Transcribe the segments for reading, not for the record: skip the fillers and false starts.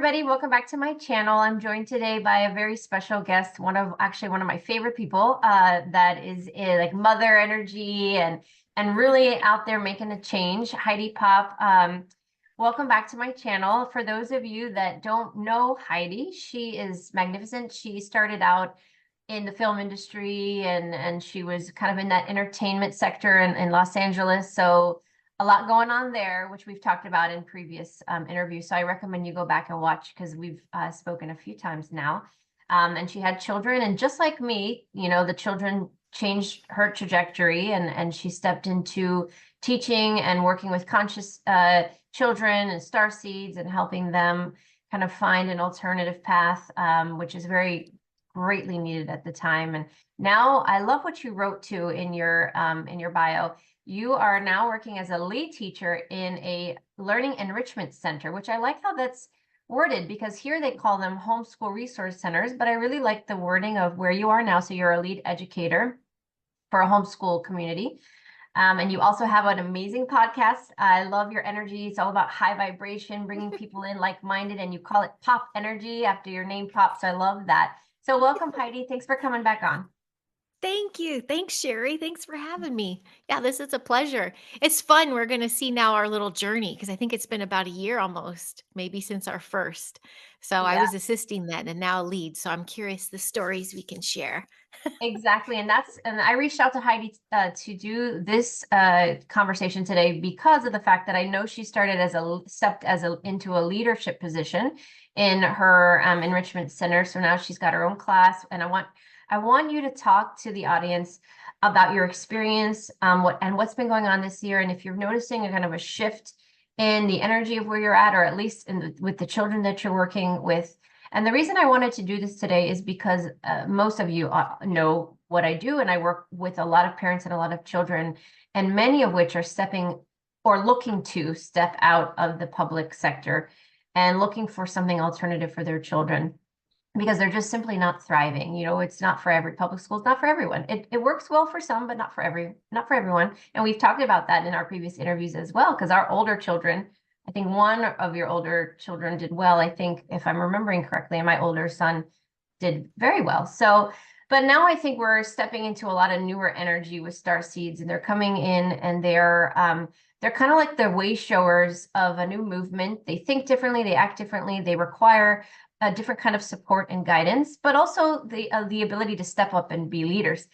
everybody. Welcome back to my channel. I'm joined today by a very special guest, one of my favorite people that is like mother energy and really out there making a change. Heidi Popp. Welcome back to my channel. For those of you that don't know Heidi, she is magnificent. She started out in the film industry and she was kind of in that entertainment sector in Los Angeles. So a lot going on there, which we've talked about in previous interviews. So I recommend you go back and watch because we've spoken a few times now. And she had children, and just like me, you know, the children changed her trajectory, and she stepped into teaching and working with conscious children and Starseeds and helping them kind of find an alternative path, which is very greatly needed at the time. And now I love what you wrote too in your bio. You are now working as a lead teacher in a learning enrichment center, which I like how that's worded, because here they call them homeschool resource centers, but I really like the wording of where you are now. So you're a lead educator for a homeschool community. And you also have an amazing podcast. I love your energy. It's all about high vibration, bringing people in like-minded, and you call it Pop Energy after your name Pop. So I love that. So welcome, Heidi. Thanks for coming back on. Thank you. Thanks, Sherry. Thanks for having me. Yeah, this is a pleasure. It's fun. We're going to see now our little journey because I think it's been about a year almost, maybe since our first. So I Yeah. was assisting then and now lead. So I'm curious the stories we can share. Exactly. And I reached out to Heidi to do this conversation today because of the fact that I know she started into a leadership position in her enrichment center. So now she's got her own class, and I want you to talk to the audience about your experience, what's been going on this year, and if you're noticing a kind of a shift in the energy of where you're at, or at least with the children that you're working with. And the reason I wanted to do this today is because most of you know what I do, and I work with a lot of parents and a lot of children, and many of which are stepping or looking to step out of the public sector and looking for something alternative for their children because they're just simply not thriving. You know, it's not for public school, it's not for everyone. It works well for some, but not for everyone. And we've talked about that in our previous interviews as well, because our older children, I think one of your older children did well. I think, if I'm remembering correctly, and my older son did very well. So, but now I think we're stepping into a lot of newer energy with Starseeds, and they're coming in, and they're kind of like the way showers of a new movement. They think differently, they act differently, they require a different kind of support and guidance, but also the ability to step up and be leaders.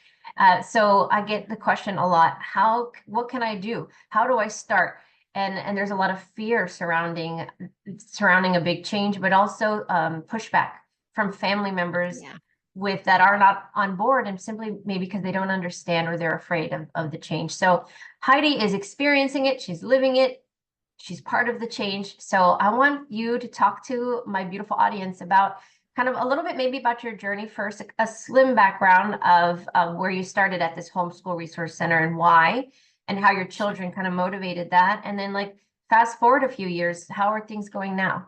So I get the question a lot: what can I do? How do I start? And there's a lot of fear surrounding a big change, but also pushback from family members that are not on board, and simply maybe because they don't understand or they're afraid of the change. So Heidi is experiencing it, she's living it, she's part of the change. So I want you to talk to my beautiful audience about kind of a little bit maybe about your journey first, a slim background of where you started at this homeschool resource center and why, and how your children kind of motivated that. And then like fast forward a few years, how are things going now?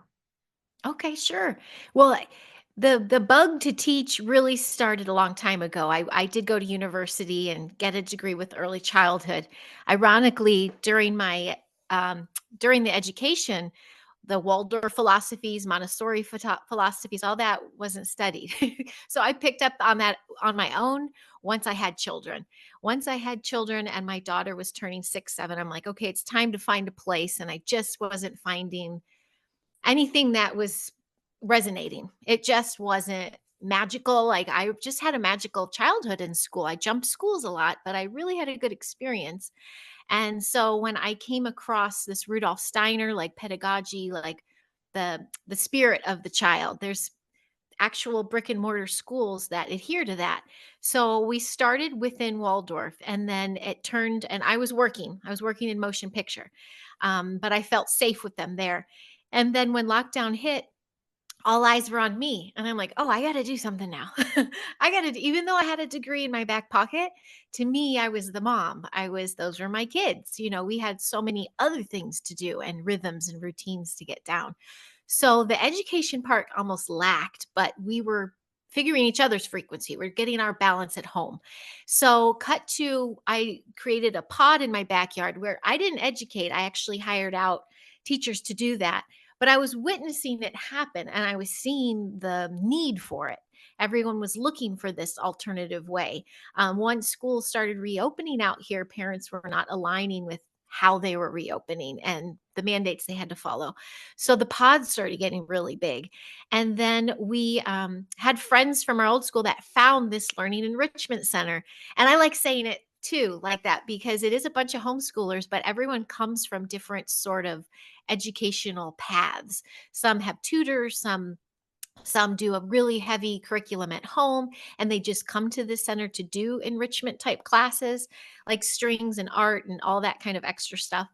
Okay, sure. Well, the bug to teach really started a long time ago. I did go to university and get a degree with early childhood. Ironically, during the education, the Waldorf philosophies, Montessori philosophies, all that wasn't studied. So I picked up on that on my own once I had children. Once I had children and my daughter was turning 6, 7, I'm like, okay, it's time to find a place. And I just wasn't finding anything that was resonating. It just wasn't magical. Like I just had a magical childhood in school. I jumped schools a lot, but I really had a good experience. And so when I came across this Rudolf Steiner like pedagogy, like the spirit of the child, there's actual brick and mortar schools that adhere to that. So we started within Waldorf, and then it turned, and I was working in motion picture. But I felt safe with them there. And then when lockdown hit, all eyes were on me. And I'm like, oh, I got to do something now. Even though I had a degree in my back pocket, to me, I was the mom. Those were my kids. You know, we had so many other things to do and rhythms and routines to get down. So the education part almost lacked, but we were figuring each other's frequency. We're getting our balance at home. So I created a pod in my backyard where I didn't educate. I actually hired out teachers to do that. but I was witnessing it happen and I was seeing the need for it. Everyone was looking for this alternative way. Once schools started reopening out here, parents were not aligning with how they were reopening and the mandates they had to follow. So the pods started getting really big. And then we had friends from our old school that found this learning enrichment center. And I like saying it too like that because it is a bunch of homeschoolers, but everyone comes from different sort of educational paths. Some have tutors, some do a really heavy curriculum at home and they just come to the center to do enrichment type classes like strings and art and all that kind of extra stuff.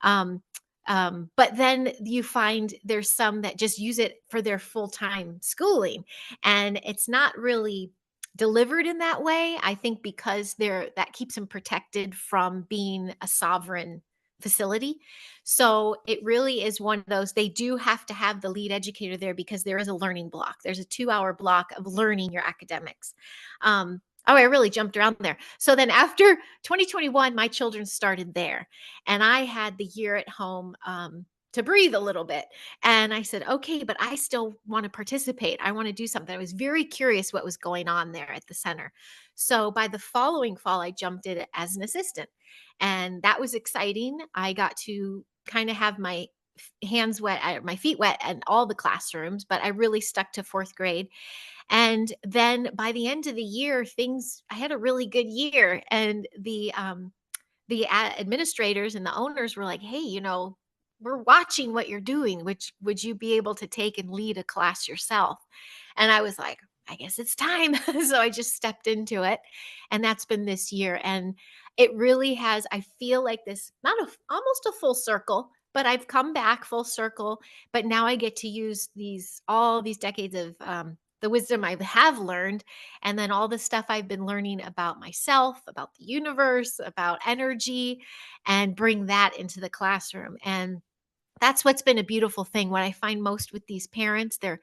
Um, but then you find there's some that just use it for their full-time schooling and it's not really delivered in that way. I think because that keeps them protected from being a sovereign facility. So it really is one of those, they do have to have the lead educator there because there is a learning block. There's a 2-hour block of learning your academics. I really jumped around there. So then after 2021, my children started there and I had the year at home to breathe a little bit. And I said, okay, but I still want to participate. I want to do something. I was very curious what was going on there at the center. So by the following fall, I jumped in as an assistant. And that was exciting. I got to kind of have my hands wet, my feet wet in all the classrooms, but I really stuck to 4th grade. And then by the end of the year, I had a really good year. And the administrators and the owners were like, hey, we're watching what you're doing. Which would you be able to take and lead a class yourself? And I was like, I guess it's time. So I just stepped into it. And that's been this year. And it really has, I feel like this, not almost a full circle, but I've come back full circle. But now I get to use all these decades of the wisdom I have learned, and then all the stuff I've been learning about myself, about the universe, about energy, and bring that into the classroom. And that's what's been a beautiful thing. What I find most with these parents, there's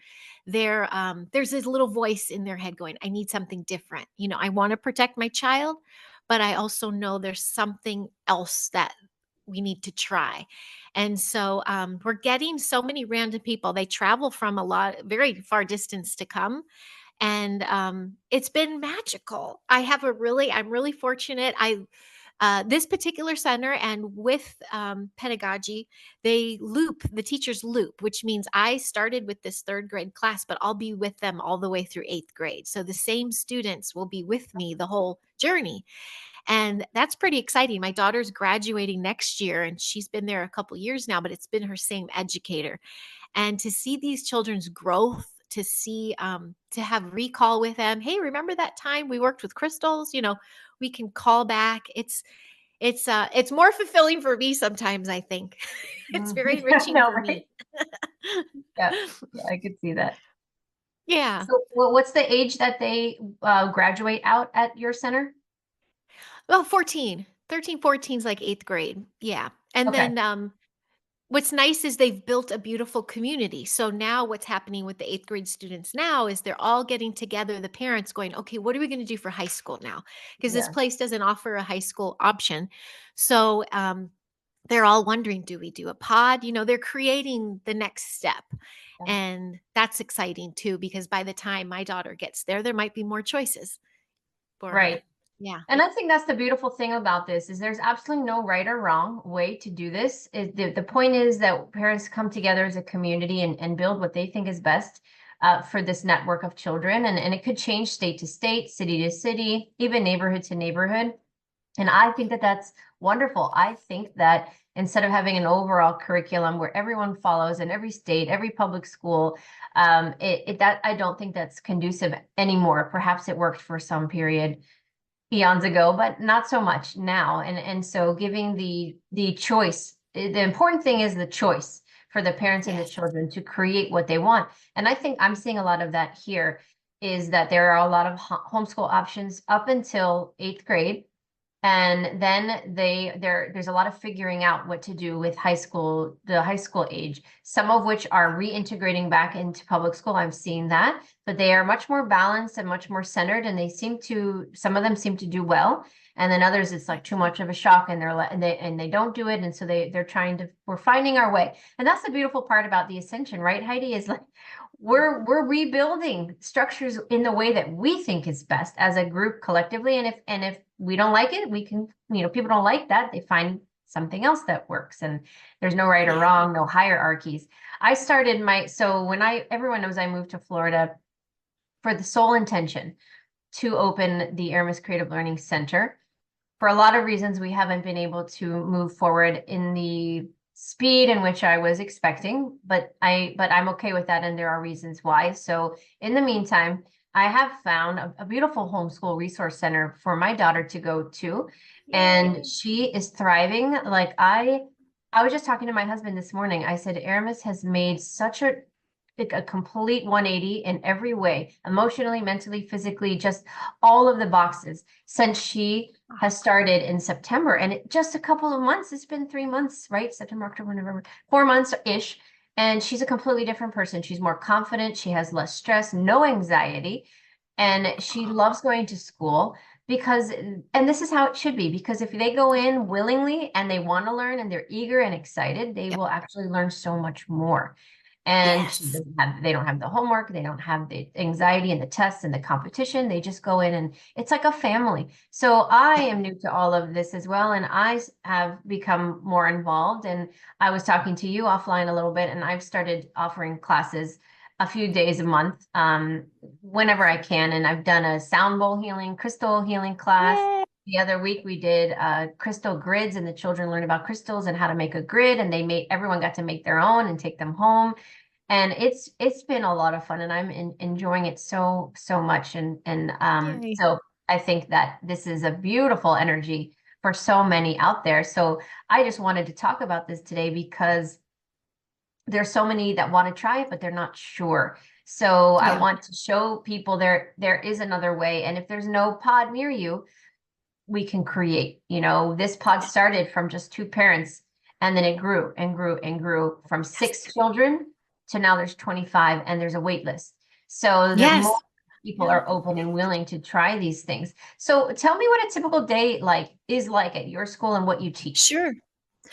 this little voice in their head going, I need something different. I want to protect my child, but I also know there's something else that we need to try. And so we're getting so many random people. They travel from very far distance to come. And it's been magical. I'm really fortunate. This particular center and with pedagogy, the teachers loop, which means I started with this 3rd grade class, but I'll be with them all the way through 8th grade. So the same students will be with me the whole journey. And that's pretty exciting. My daughter's graduating next year and she's been there a couple years now, but it's been her same educator. And to see these children's growth, to have recall with them, hey, remember that time we worked with crystals? We can call back. It's more fulfilling for me sometimes, I think. It's very enriching No, for right? me. Yeah, I could see that. Yeah. So, what's the age that they graduate out at your center? Well, 14, 13, 14 is like 8th grade. Yeah. And Okay. then what's nice is they've built a beautiful community. So now what's happening with the 8th grade students now is they're all getting together, the parents going, okay, what are we going to do for high school now? Because this Yeah. place doesn't offer a high school option. So they're all wondering, do we do a pod? They're creating the next step. Yeah. And that's exciting too, because by the time my daughter gets there, there might be more choices for her. Right. Yeah. And I think that's the beautiful thing about this is there's absolutely no right or wrong way to do this. The point is that parents come together as a community and build what they think is best for this network of children. And it could change state to state, city to city, even neighborhood to neighborhood. And I think that that's wonderful. I think that instead of having an overall curriculum where everyone follows in every state, every public school, that I don't think that's conducive anymore. Perhaps it worked for some period eons ago, but not so much now. And so giving the choice, the important thing is the choice for the parents and the Yes. children to create what they want. And I think I'm seeing a lot of that here is that there are a lot of homeschool options up until 8th grade. And then there's a lot of figuring out what to do with the high school age, some of which are reintegrating back into public school. I've seen that, but they are much more balanced and much more centered, and some of them seem to do well. And then others, it's like too much of a shock, and they don't do it. And so we're finding our way. And that's the beautiful part about the ascension, right, Heidi, is like we're rebuilding structures in the way that we think is best as a group collectively. And if we don't like it, we can, people don't like that, they find something else that works. And there's no right or wrong, no hierarchies. Everyone knows I moved to Florida for the sole intention to open the Aramis Creative Learning Center. For a lot of reasons, we haven't been able to move forward in the speed in which I was expecting, but I'm okay with that, and there are reasons why. So in the meantime, I have found a beautiful homeschool resource center for my daughter to go to, and she is thriving. Like I was just talking to my husband this morning. I said, Aramis has made such a complete 180 in every way, emotionally, mentally, physically, just all of the boxes since she has started in September. And just a couple of months, it's been 3 months, right? September, October, November, 4 months-ish. And she's a completely different person. She's more confident. She has less stress, no anxiety. And she loves going to school and this is how it should be, because if they go in willingly and they want to learn and they're eager and excited, they will actually learn so much more. And they don't have the homework, they don't have the anxiety and the tests and the competition. They just go in and it's like a family. So I am new to all of this as well, and I have become more involved. And I was talking to you offline a little bit, and I've started offering classes a few days a month, whenever I can. And I've done a sound bowl healing, crystal healing class. Yay. The other week we did crystal grids, and the children learned about crystals and how to make a grid, and everyone got to make their own and take them home. And it's been a lot of fun, and I'm enjoying it so much. So I think that this is a beautiful energy for so many out there. So I just wanted to talk about this today because there's so many that want to try it, but they're not sure. So I want to show people there is another way. And if there's no pod near you, we can create. This pod started from just 2 parents, and then it grew and grew and grew from 6 children to now there's 25, and there's a wait list. So the more people are open and willing to try these things. So tell me what a typical day is like at your school and what you teach.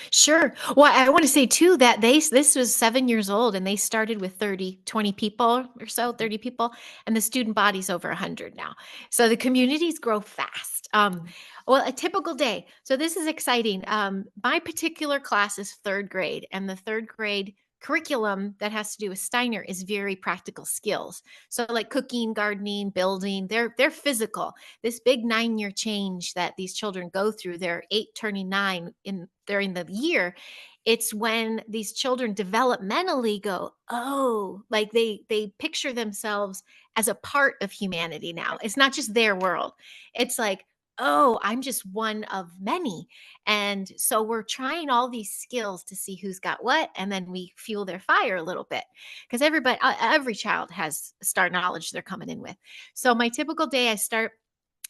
Sure. Well, I want to say too that this was 7 years old, and they started with 20 people or so, 30 people, and the student body's over 100 now. So the communities grow fast. Well, a typical day. So this is exciting. My particular class is 3rd grade, and the 3rd grade curriculum that has to do with Steiner is very practical skills. So like cooking, gardening, building, they're physical. This big 9-year change that these children go through, they're 8 turning 9 during the year. It's when these children developmentally go, oh, like they picture themselves as a part of humanity now. It's not just their world. It's like, oh, I'm just one of many. And so we're trying all these skills to see who's got what, and then we fuel their fire a little bit, because every child has star knowledge they're coming in with. So my typical day, I start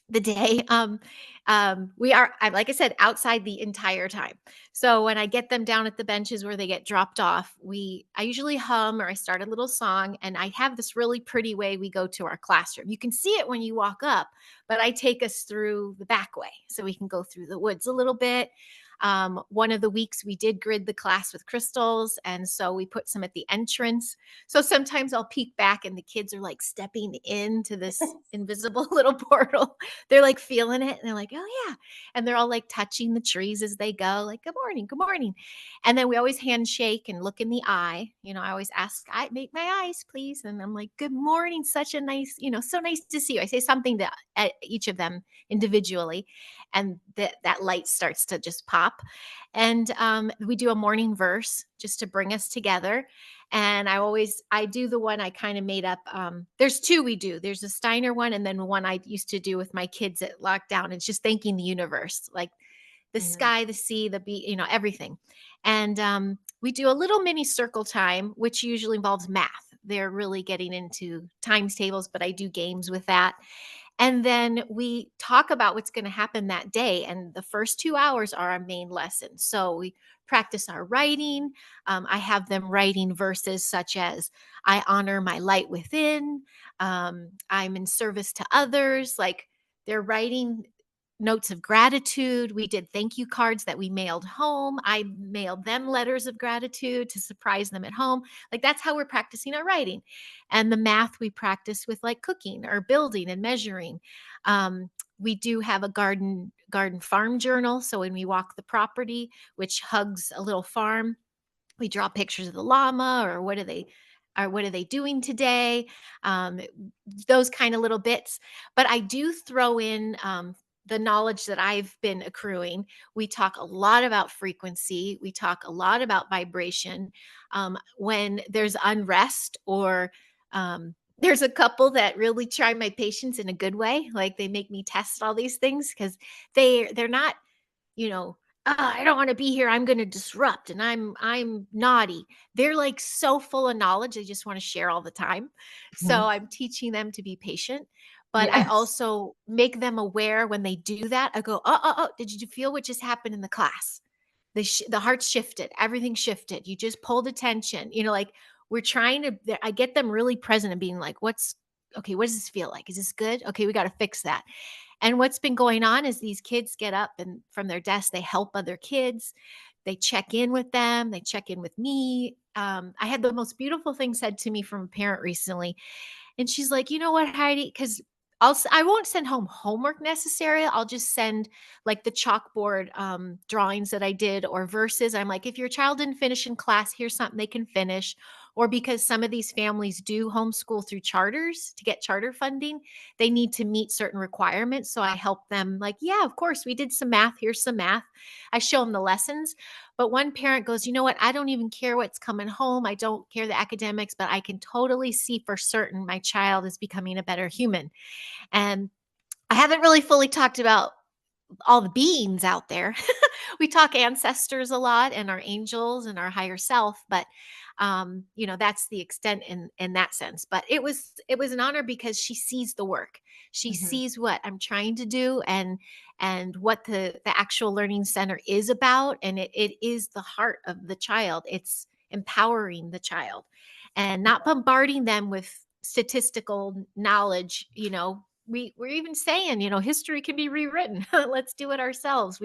the day. I'm, like I said, outside the entire time. So when I get them down at the benches where they get dropped off, I usually hum or I start a little song, and I have this really pretty way we go to our classroom. You can see it when you walk up, but I take us through the back way so we can go through the woods a little bit. One of the weeks we did grid the class with crystals, and so we put some at the entrance. So sometimes I'll peek back and the kids are like stepping into this invisible little portal. They're like feeling it, and they're like, oh yeah. And they're all like touching the trees as they go, like, good morning, good morning. And then we always handshake and look in the eye. I always ask, I make my eyes, please. And I'm like, good morning, such a nice, so nice to see you. I say something to each of them individually, and that light starts to just pop. And we do a morning verse just to bring us together. And I do the one I kind of made up. There's 2 we do. There's a Steiner one, and then one I used to do with my kids at lockdown. It's just thanking the universe, like the sky, the sea, the bee, everything. And we do a little mini circle time, which usually involves math. They're really getting into times tables, but I do games with that. And then we talk about what's going to happen that day. And the first 2 hours are our main lesson. So we practice our writing. I have them writing verses such as, I honor my light within. I'm in service to others. Like, they're writing notes of gratitude. We did thank you cards that we mailed home. I mailed them letters of gratitude to surprise them at home. Like, that's how we're practicing our writing. And the math we practice with, like cooking or building and measuring. We do have a garden farm journal. So when we walk the property, which hugs a little farm, we draw pictures of the llama, or what are they doing today? Those kind of little bits. But I do throw in the knowledge that I've been accruing. We talk a lot about frequency. We talk a lot about vibration. When there's unrest, or there's a couple that really try my patience in a good way. Like, they make me test all these things because they're not, you know, I don't want to be here, I'm going to disrupt, and I'm naughty. They're like so full of knowledge, they just want to share all the time. So Mhm. I'm teaching them to be patient, but I Yes. also make them aware when they do that. I go, oh, did you feel what just happened in the class? The heart shifted, everything shifted, you just pulled attention, like, we're trying to, I get them really present and being like, what's okay, what does this feel like? Is this good? Okay, we got to fix that. And what's been going on is these kids get up and from their desk, they help other kids. They check in with them. They check in with me. I had the most beautiful thing said to me from a parent recently. And she's like, you know what, Heidi? Because I won't send home homework necessarily. I'll just send like the chalkboard drawings that I did, or verses. I'm like, if your child didn't finish in class, here's something they can finish. Or because some of these families do homeschool through charters to get charter funding, they need to meet certain requirements. So I help them, like, yeah, of course, we did some math. Here's some math. I show them the lessons. But one parent goes, you know what? I don't even care what's coming home. I don't care the academics, but I can totally see for certain my child is becoming a better human. And I haven't really fully talked about all the beings out there. We talk ancestors a lot, and our angels and our higher self, but that's the extent in that sense. But it was an honor because she sees the work. She Mhm. sees what I'm trying to do, and what the actual learning center is about. And it is the heart of the child. It's empowering the child and not bombarding them with statistical knowledge. We're even saying, history can be rewritten. Let's do it ourselves.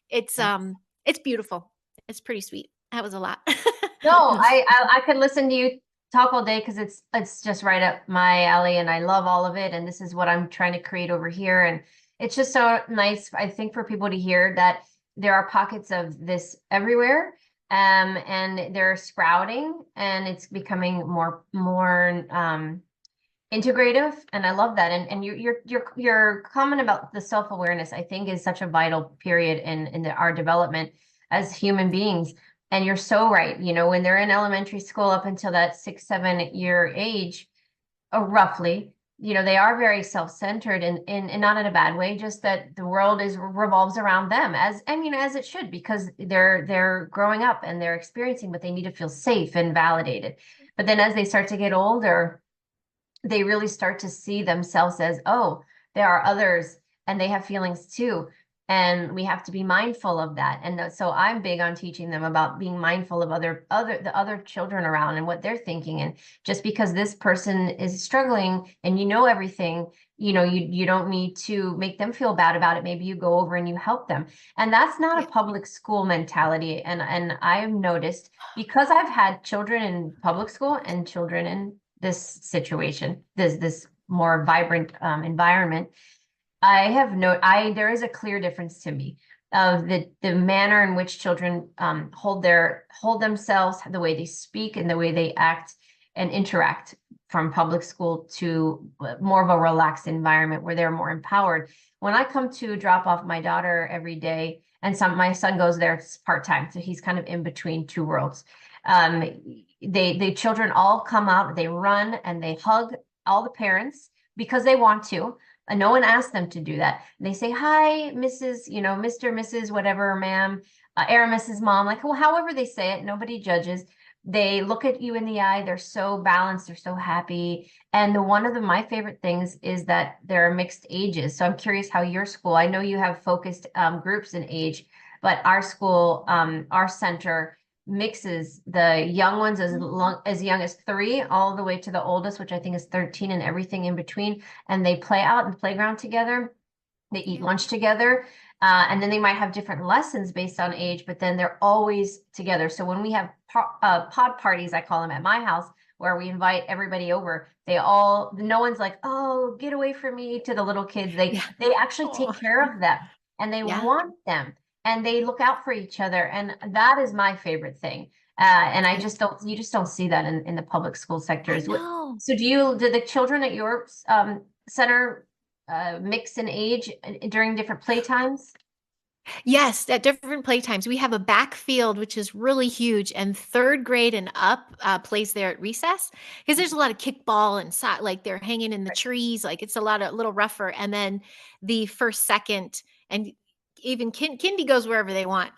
It's Yes. it's beautiful. It's pretty sweet. That was a lot. No, I could listen to you talk all day because it's just right up my alley, and I love all of it. And this is what I'm trying to create over here. And it's just so nice, I think, for people to hear that there are pockets of this everywhere. And they're sprouting, and it's becoming more integrative, and I love that. And your comment about the self-awareness, I think, is such a vital period in our development as human beings. And you're so right. When they're in elementary school up until that 6, 7 year age, roughly, they are very self-centered, and not in a bad way, just that the world revolves around them, as it should, because they're growing up and they're experiencing, but they need to feel safe and validated. But then as they start to get older, they really start to see themselves as, oh, there are others and they have feelings too. And we have to be mindful of that. And so I'm big on teaching them about being mindful of the other children around and what they're thinking. And just because this person is struggling and everything, you don't need to make them feel bad about it. Maybe you go over and you help them. And that's not a Yeah. public school mentality. And I have noticed, because I've had children in public school and children in this situation, this more vibrant environment, there is a clear difference to me of the manner in which children hold themselves, the way they speak and the way they act and interact, from public school to more of a relaxed environment where they're more empowered. When I come to drop off my daughter every day, and my son goes there part-time, so he's kind of in between two worlds. Um, the children all come out, they run and they hug all the parents because they want to. And no one asked them to do that. They say, hi, Mrs., Mr., Mrs., whatever, ma'am, Mrs. Mom, like, well, however they say it, nobody judges. they look at you in the eye. They're so balanced. They're so happy. And one of my favorite things is that there are mixed ages. So I'm curious how your school, I know you have focused groups in age, but our school, our center mixes the young ones as young as 3 all the way to the oldest, which I think is 13, and everything in between. And they play out in the playground together. They eat lunch together. And then they might have different lessons based on age, but then they're always together. So when we have pod parties, I call them, at my house, where we invite everybody over, no one's like, oh, get away from me, to the little kids. They actually Oh, take care of them, and they yeah. want them, and they look out for each other. And that is my favorite thing. And Yeah. you just don't see that in the public school I sectors. know. So do the children at your center mix in age during different playtimes? Yes, at different playtimes. We have a backfield, which is really huge, and third grade and up plays there at recess because there's a lot of kickball and like they're hanging in the trees. Like it's a lot of little rougher. And then the first, second, and even kindy goes wherever they want.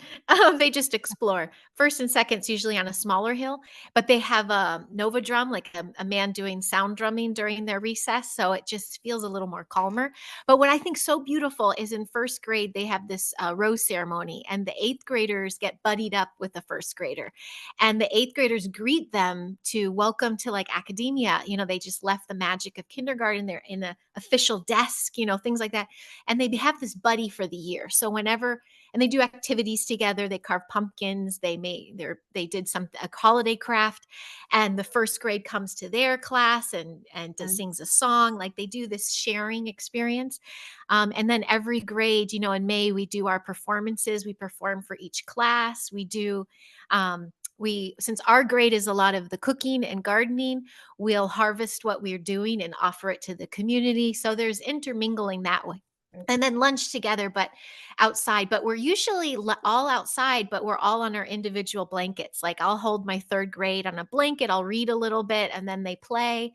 They just explore. First and second's usually on a smaller hill, but they have a Nova drum, like a man doing sound drumming during their recess. So it just feels a little more calmer. But what I think so beautiful is in first grade, they have this rose ceremony, and the eighth graders get buddied up with the first grader. And the eighth graders greet them to welcome to like academia. They just left the magic of kindergarten. They're in an official desk, things like that. And they have this buddy for the year. So whenever, and they do activities together, they carve pumpkins, they did a holiday craft, and the first grade comes to their class and sings a song. Like they do this sharing experience. And then every grade, in May, we do our performances. We perform for each class. We do, since our grade is a lot of the cooking and gardening, we'll harvest what we're doing and offer it to the community. So there's intermingling that way. And then lunch together, but outside. But we're usually all outside, but we're all on our individual blankets. Like I'll hold my third grade on a blanket, I'll read a little bit, and then they play.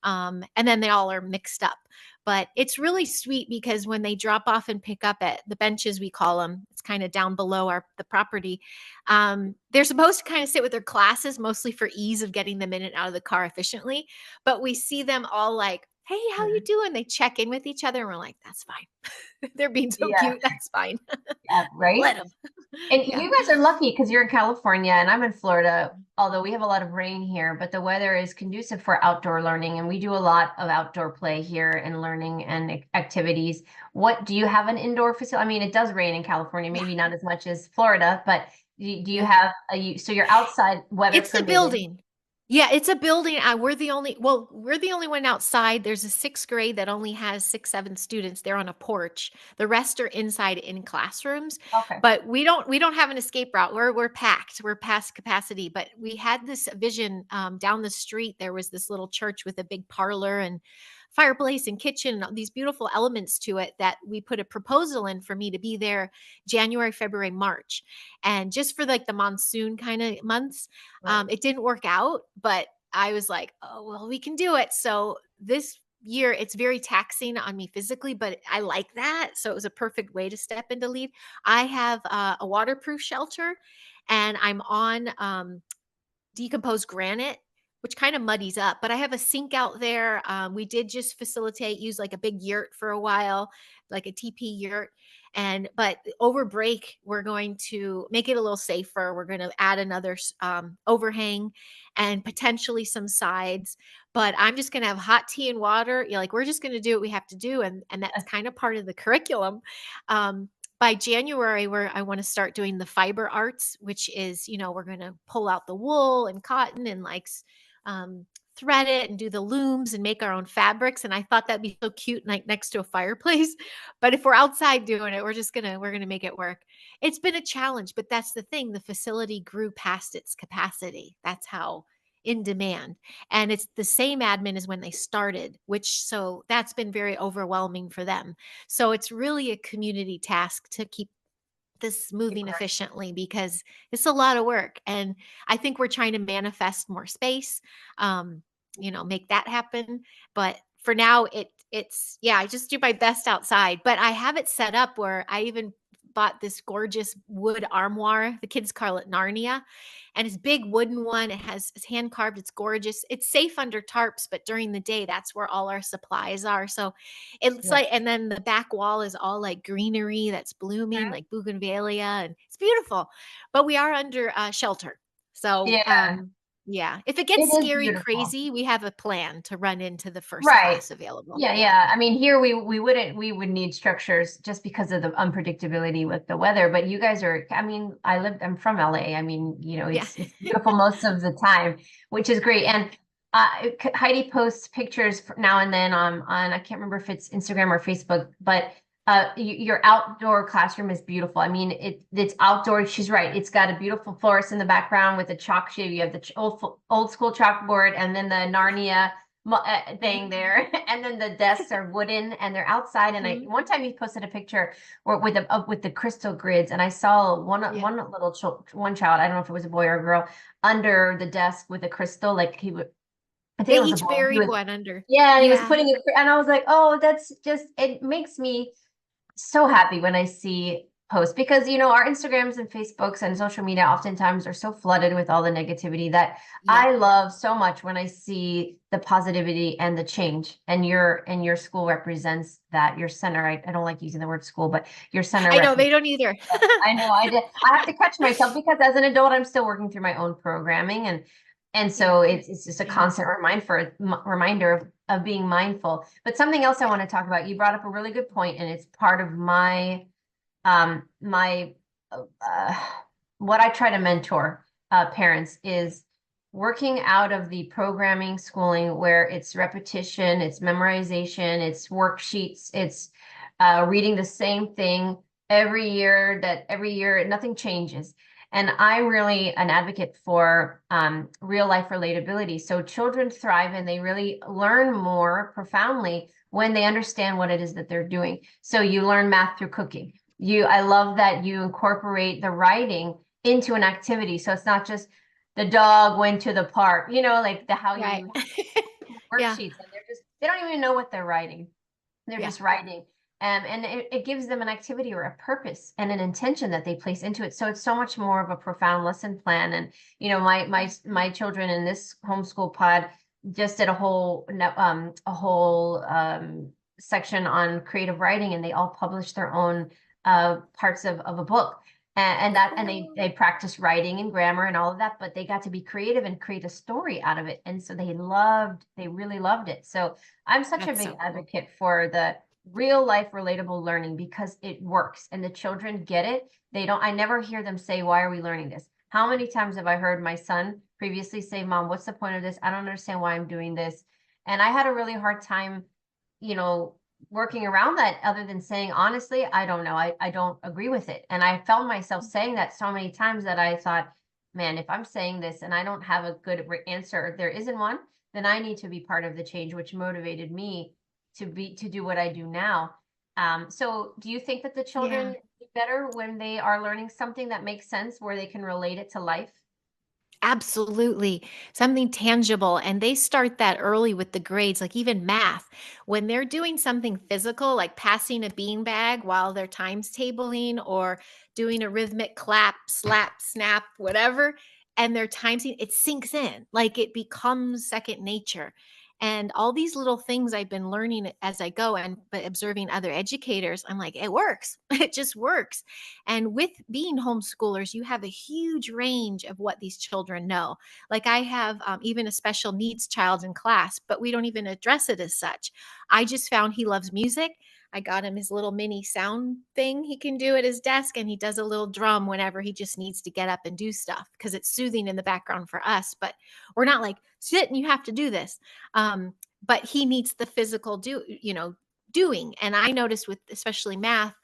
And then they all are mixed up. But it's really sweet because when they drop off and pick up at the benches, we call them, it's kind of down below the property. They're supposed to kind of sit with their classes, mostly for ease of getting them in and out of the car efficiently. But we see them all like, hey, how you doing? They check in with each other, and we're like, that's fine. They're being so Yeah, cute. That's fine. yeah, right. Let them. And Yeah. you guys are lucky because you're in California and I'm in Florida, although we have a lot of rain here, but the weather is conducive for outdoor learning. And we do a lot of outdoor play here and learning and activities. What do you have an indoor facility? I mean, it does rain in California, Yeah. maybe not as much as Florida, but do you Yeah. have so you're outside weather It's the permitted? building. Yeah, it's a building. We're the only one outside. There's a sixth grade that only has 6, 7 students. They're on a porch. The rest are inside in classrooms. Okay. But we don't have an escape route. We're packed. We're past capacity. But we had this vision down the street. There was this little church with a big parlor and fireplace and kitchen and these beautiful elements to it that we put a proposal in for me to be there January, February, March. And just for like the monsoon kind of months, Right. it didn't work out, but I was like, oh, well, we can do it. So this year, it's very taxing on me physically, but I like that. So it was a perfect way to step into lead. I have a waterproof shelter, and I'm on decomposed granite, which kind of muddies up, but I have a sink out there. We did just use like a big yurt for a while, like a TP yurt. But over break, we're going to make it a little safer. We're going to add another overhang and potentially some sides. But I'm just going to have hot tea and water. Like we're just going to do what we have to do, and that's kind of part of the curriculum. By January, where I want to start doing the fiber arts, which is, we're going to pull out the wool and cotton and like thread it and do the looms and make our own fabrics. And I thought that'd be so cute, like next to a fireplace. But if we're outside doing it, we're gonna make it work. It's been a challenge, but that's the thing. The facility grew past its capacity. That's how in demand. And it's the same admin as when they started, so that's been very overwhelming for them. So it's really a community task to keep this moving efficiently because it's a lot of work. And I think we're trying to manifest more space, make that happen. But for now, it's, yeah, I just do my best outside, but I have it set up where I even bought this gorgeous wood armoire. The kids call it Narnia. And it's big wooden one. It's hand carved. It's gorgeous. It's safe under tarps, but during the day, that's where all our supplies are. So it's Yeah. like, and then the back wall is all like greenery that's blooming, like bougainvillea, and it's beautiful. But we are under shelter. So, Yeah, yeah, if it it gets is scary beautiful. crazy, we have a plan to run into the first Right. class available. Yeah, Yeah. yeah. I mean, here we would need structures just because of the unpredictability with the weather. But you guys are, I mean, I'm from LA. I mean, Yeah. it's beautiful most of the time, which is great. And Heidi posts pictures now and then on I can't remember if it's Instagram or Facebook, but your outdoor classroom is beautiful. I mean, it's outdoor. She's right. It's got a beautiful forest in the background with a chalk shade. You have the old school chalkboard, and then the Narnia thing there, and then the desks are wooden and they're outside. And I Mhm. one time you posted a picture where with the crystal grids, and I saw Yeah. one little one child, I don't know if it was a boy or a girl, under the desk with a crystal, like he would. I think They it was a each boy. He buried was, one under. yeah, and he was Yeah. putting it, and I was like, oh, that's just, it makes me so happy when I see posts because our Instagrams and Facebooks and social media oftentimes are so flooded with all the negativity that Yeah. I love so much when I see the positivity and the change. And your school represents that. Your center, I don't like using the word school, but your center I know represents they don't either. that. I know I did. I have to catch myself because as an adult, I'm still working through my own programming, and so Yeah. it's just a constant reminder of being mindful. But something else I Yeah. want to talk about, you brought up a really good point, and it's part of my uh, what I try to mentor parents is working out of the programming schooling where it's repetition, it's memorization, it's worksheets, it's reading the same thing every year nothing changes. And I'm really an advocate for real life relatability. So children thrive and they really learn more profoundly when they understand what it is that they're doing. So you learn math through cooking. I love that you incorporate the writing into an activity. So it's not just the dog went to the park, like how Right. you Yeah. worksheets, and they don't even know what they're writing. They're Yeah. just writing. And it gives them an activity or a purpose and an intention that they place into it. So it's so much more of a profound lesson plan. And my children in this homeschool pod just did a whole section on creative writing, and they all published their own parts of a book. And Cool. they practice writing and grammar and all of that, but they got to be creative and create a story out of it. And so they really loved it. So I'm such a That's big so cool. advocate for the real life relatable learning because it works and the children get it. I never hear them say, why are we learning this? How many times have I heard my son previously say, Mom, what's the point of this? I don't understand why I'm doing this. And I had a really hard time, you know, working around that other than saying, honestly, I don't know. I don't agree with it. And I felt myself saying that so many times that I thought, man, if I'm saying this and I don't have a good answer, if there isn't one, then I need to be part of the change, which motivated me to do what I do now. So do you think that the Yeah. children do better when they are learning something that makes sense where they can relate it to life? Absolutely. Something tangible. And they start that early with the grades, like even math. When they're doing something physical, like passing a beanbag while they're times tabling or doing a rhythmic clap, slap, snap, whatever, and they're timesing, it sinks in, like it becomes second nature. And all these little things I've been learning as I go and but observing other educators, I'm like, it works. It just works. And with being homeschoolers, you have a huge range of what these children know. Like I have even a special needs child in class, but we don't even address it as such. I just found he loves music. I got him his little mini sound thing he can do at his desk, and he does a little drum whenever he just needs to get up and do stuff because it's soothing in the background for us. But we're not like, sit and you have to do this. But he needs the physical doing. And I noticed with especially math,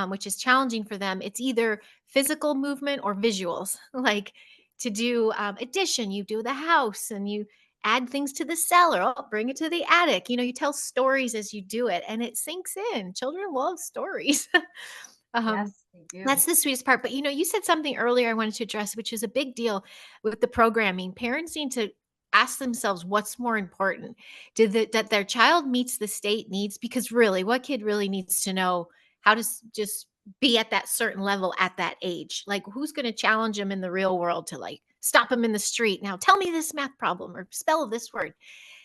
which is challenging for them, it's either physical movement or visuals. Like to do addition, you do the house and you add things to the cellar, oh, bring it to the attic. You tell stories as you do it and it sinks in. Children love stories. um, Yes, they do. that's the sweetest part. But you said something earlier I wanted to address, which is a big deal with the programming. Parents need to ask themselves what's more important. That their child meets the state needs? Because really, what kid really needs to know how to just be at that certain level at that age. Like, who's going to challenge them in the real world to like stop them in the street? Now, tell me this math problem or spell this word.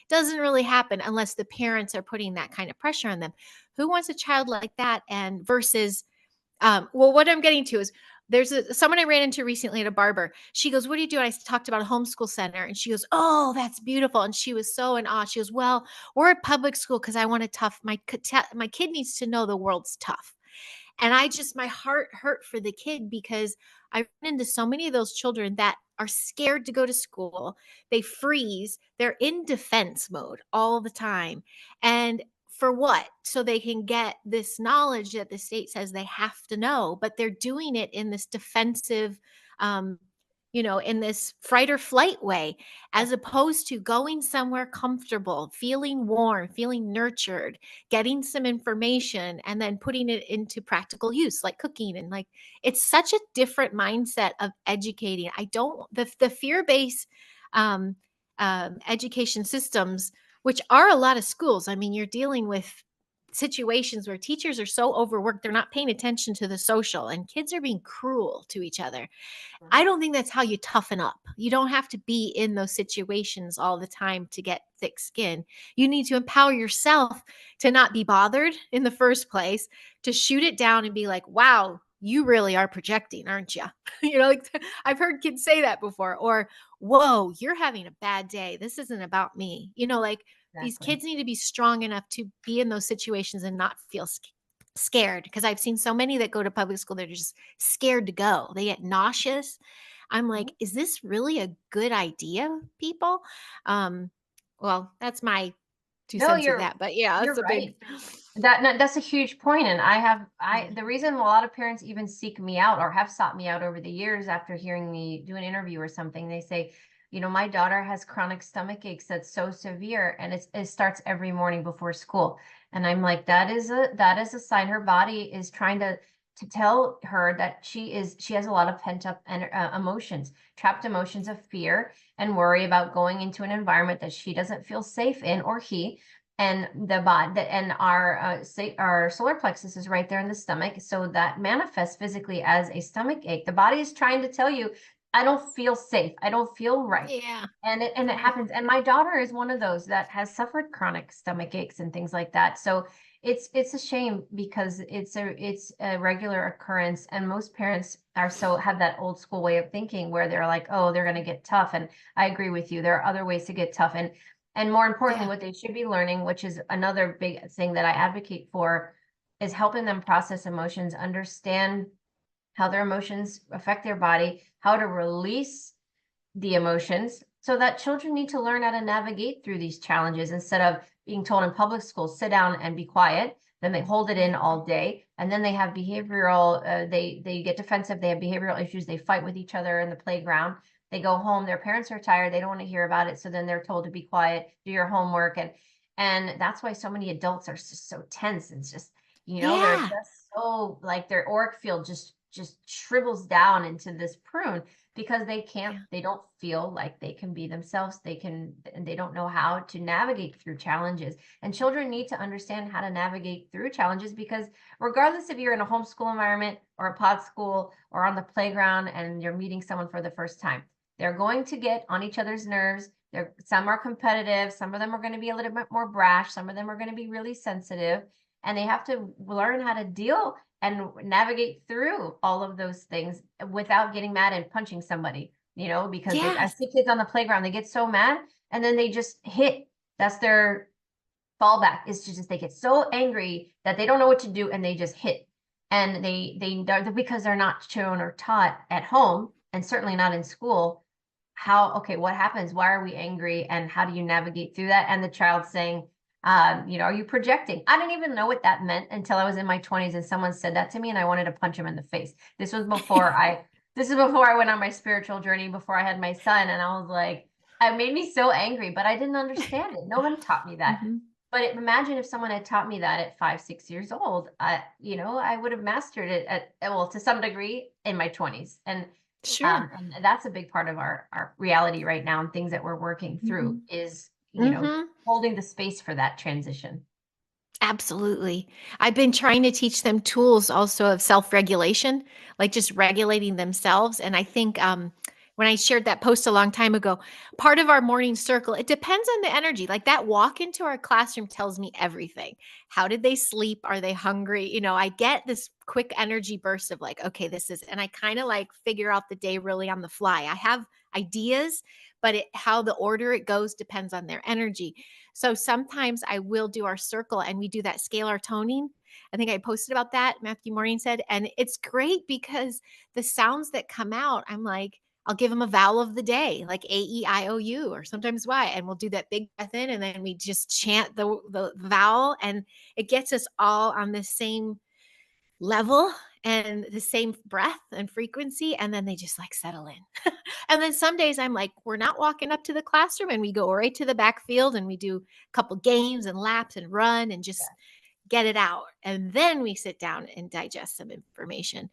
Doesn't really happen unless the parents are putting that kind of pressure on them. Who wants a child like that? And versus, well, what I'm getting to is there's someone I ran into recently at a barber. She goes, "What do you do?" And I talked about a homeschool center, and she goes, "Oh, that's beautiful." And she was so in awe. She goes, "Well, we're at public school because I want a tough. My kid needs to know the world's tough." And my heart hurt for the kid because I run into so many of those children that are scared to go to school. They freeze. They're in defense mode all the time. And for what? So they can get this knowledge that the state says they have to know, but they're doing it in this defensive, um, in this fright or flight way, as opposed to going somewhere comfortable, feeling warm, feeling nurtured, getting some information, and then putting it into practical use, like cooking. And like, it's such a different mindset of educating. I don't, the fear based education systems, which are a lot of schools. I mean, you're dealing with situations where teachers are so overworked, they're not paying attention to the social, and kids are being cruel to each other. I don't think that's how you toughen up. You don't have to be in those situations all the time to get thick skin. You need to empower yourself to not be bothered in the first place, to shoot it down and be like, wow, you really are projecting, aren't you? Like I've heard kids say that before, or, whoa, you're having a bad day. This isn't about me. Like these Exactly. kids need to be strong enough to be in those situations and not feel scared, because I've seen so many that go to public school, they're just scared to go. They get nauseous. I'm Mhm. like, is this really a good idea, people? Um, well, that's my two No, cents of that. But yeah, you're that's a big right. That's a huge point. And yeah. the reason a lot of parents even seek me out or have sought me out over the years after hearing me do an interview or something, they say, my daughter has chronic stomach aches that's so severe and it starts every morning before school. And I'm like, that is a sign her body is trying to tell her that she has a lot of pent up emotions, trapped emotions of fear and worry about going into an environment that she doesn't feel safe in, or he. And the body that and our solar plexus is right there in the stomach, so that manifests physically as a stomach ache. The body is trying to tell you, I don't feel safe, I don't feel right. Yeah. And it happens, and my daughter is one of those that has suffered chronic stomach aches and things like that. So it's a shame because it's a regular occurrence, and most parents have that old school way of thinking where they're like, oh, they're going to get tough. And I agree with you, there are other ways to get tough. And more importantly, Yeah. what they should be learning, which is another big thing that I advocate for, is helping them process emotions, understand how their emotions affect their body, how to release the emotions, so that children need to learn how to navigate through these challenges instead of being told in public school, sit down and be quiet. Then they hold it in all day, and then they have behavioral. They get defensive. They have behavioral issues. They fight with each other in the playground. They go home. Their parents are tired. They don't want to hear about it. So then they're told to be quiet, do your homework, and that's why so many adults are just so tense. It's just they're Yeah. just so like their auric field just shrivels down into this prune because Yeah. they don't feel like they can be themselves. And they don't know how to navigate through challenges. And children need to understand how to navigate through challenges, because regardless if you're in a homeschool environment or a pod school or on the playground and you're meeting someone for the first time, they're going to get on each other's nerves. Some are competitive, some of them are going to be a little bit more brash, some of them are going to be really sensitive, and they have to learn how to deal and navigate through all of those things without getting mad and punching somebody, because I Yes. see kids on the playground, they get so mad and then they just hit. That's their fallback, is to just, they get so angry that they don't know what to do and they just hit. And they don't, because they're not shown or taught at home, and certainly not in school, okay, what happens? Why are we angry? And how do you navigate through that? And the child saying, are you projecting? I didn't even know what that meant until I was in my 20s and someone said that to me and I wanted to punch him in the face. This is before I went on my spiritual journey, before I had my son. And I was like, it made me so angry, but I didn't understand it. No one taught me that. Mhm. But imagine if someone had taught me that at 5, 6 years old. I would have mastered it well, to some degree in my 20s. Sure. And that's a big part of our reality right now, and things that we're working through Mhm. is, Mhm. holding the space for that transition. Absolutely. I've been trying to teach them tools also of self-regulation, like just regulating themselves. And I think when I shared that post a long time ago, part of our morning circle, it depends on the energy. Like that walk into our classroom tells me everything. How did they sleep? Are they hungry? I get this quick energy burst of like, okay, this is, and I kind of like figure out the day really on the fly. I have ideas, but how the order it goes depends on their energy. So sometimes I will do our circle and we do that scalar toning. I think I posted about that, Matthew Morning said. And it's great because the sounds that come out, I'm like, I'll give them a vowel of the day, like A, E, I, O, U, or sometimes Y. And we'll do that big breath in and then we just chant the vowel. And it gets us all on the same level and the same breath and frequency. And then they just like settle in. And then some days I'm like, we're not walking up to the classroom and we go right to the backfield and we do a couple games and laps and run and just get it out. And then we sit down and digest some information.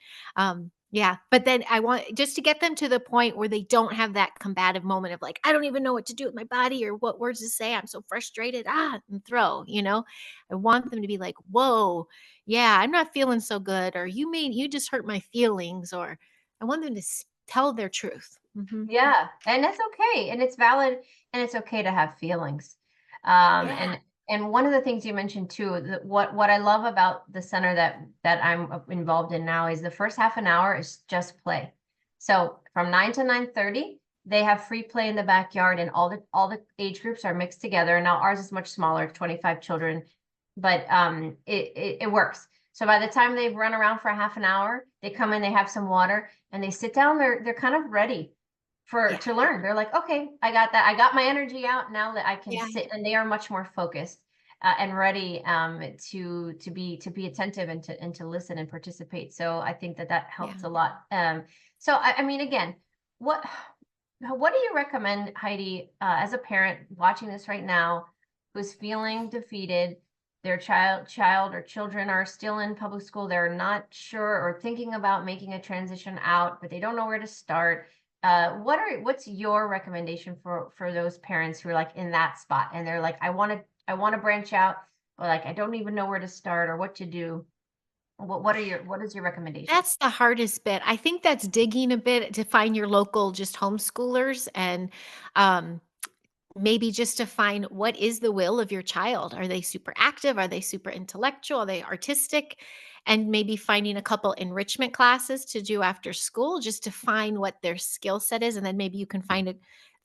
Yeah. But then I want just to get them to the point where they don't have that combative moment of like, I don't even know what to do with my body or what words to say. I'm so frustrated. And throw. I want them to be like, whoa, yeah, I'm not feeling so good. Or you just hurt my feelings. Or I want them to tell their truth. Mhm. Yeah, and that's okay, and it's valid, and it's okay to have feelings. Um, Yeah. and one of the things you mentioned too, that what I love about the center that I'm involved in now is the first half an hour is just play. So from 9 to 9:30, they have free play in the backyard, and all the age groups are mixed together. Now ours is much smaller, 25 children, but it works. So by the time they've run around for a half an hour, they come in, they have some water, and they sit down. They're kind of ready Yeah. to learn. They're like, okay, I got that. I got my energy out now that I can Yeah. sit, and they are much more focused and ready to be attentive and to listen and participate. So I think that Yeah. helps a lot. So I mean, again, what what do you recommend, Heidi, as a parent watching this right now, who's feeling defeated? Their child or children are still in public school. They're not sure or thinking about making a transition out, but they don't know where to start. What's your recommendation for those parents who are like in that spot and they're like, I want to branch out, but like I don't even know where to start or what to do. What is your recommendation? That's the hardest bit. I think that's digging a bit to find your local just homeschoolers and um, maybe just to find what is the will of your child. Are they super active? Are they super intellectual? Are they artistic? And maybe finding a couple enrichment classes to do after school just to find what their skill set is. And then maybe you can find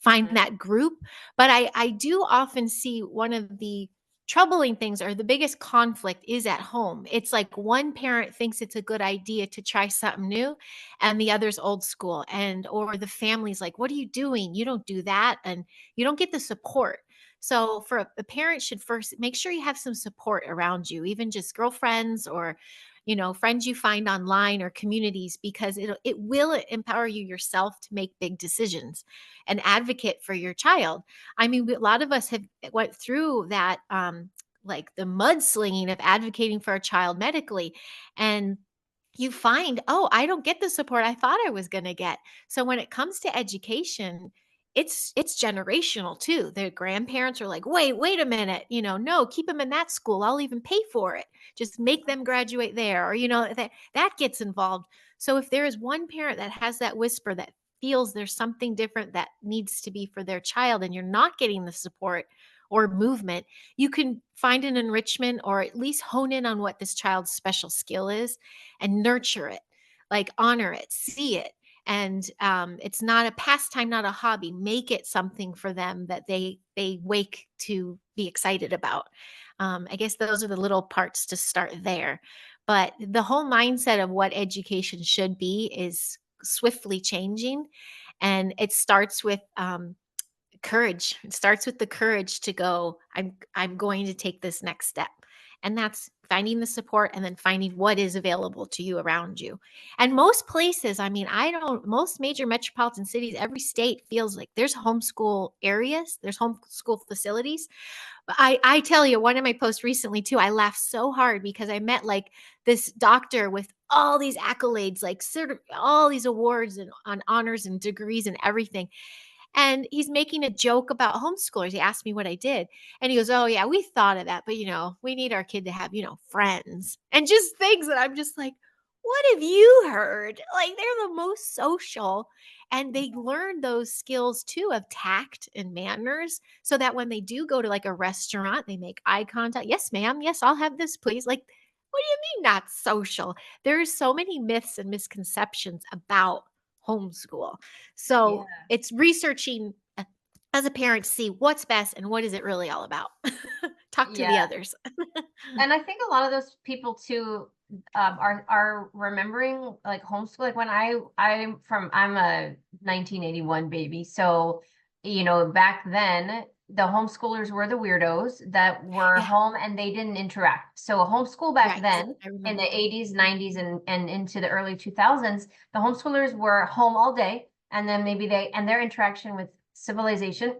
Mhm. that group. But I do often see one of the troubling things or the biggest conflict is at home. It's like one parent thinks it's a good idea to try something new and the other's old school, and or the family's like, what are you doing? You don't do that. And you don't get the support. So for a parent should first make sure you have some support around you, even just girlfriends or friends you find online or communities, because it will empower you yourself to make big decisions and advocate for your child. I mean, a lot of us have went through that like the mudslinging of advocating for a child medically, and you find, oh, I don't get the support I thought I was going to get. So when it comes to education, it's generational too. The grandparents are like, wait a minute, no, keep them in that school. I'll even pay for it. Just make them graduate there, or that gets involved. So if there is one parent that has that whisper that feels there's something different that needs to be for their child and you're not getting the support or movement, you can find an enrichment or at least hone in on what this child's special skill is and nurture it, like honor it, see it. And it's not a pastime, not a hobby. Make it something for them that they wake to be excited about. I guess those are the little parts to start there. But the whole mindset of what education should be is swiftly changing, and it starts with courage. It starts with the courage to go, I'm going to take this next step. And that's finding the support and then finding what is available to you around you. And most places, I mean, most major metropolitan cities, every state feels like there's homeschool areas, there's homeschool facilities. But I tell you, one of my posts recently too, I laughed so hard because I met like this doctor with all these accolades, like sort of all these awards and on honors and degrees and everything. And he's making a joke about homeschoolers. He asked me what I did. And he goes, "Oh, yeah, we thought of that. But, we need our kid to have, friends and just things that I'm just like, what have you heard? Like, they're the most social. And they learn those skills too of tact and manners so that when they do go to like a restaurant, they make eye contact. Yes, ma'am. Yes, I'll have this, please. Like, what do you mean not social? There's so many myths and misconceptions about homeschool. Yeah. So it's researching as a parent to see what's best and what is it really all about. Talk to Yeah. the others. And I think a lot of those people too are remembering like homeschool. Like when I'm a 1981 baby, so back then the homeschoolers were the weirdos that were Yeah, home and they didn't interact. So a homeschool back right. then I in the remember. 80s, 90s, and into the early 2000s, the homeschoolers were home all day, and then maybe their interaction with civilization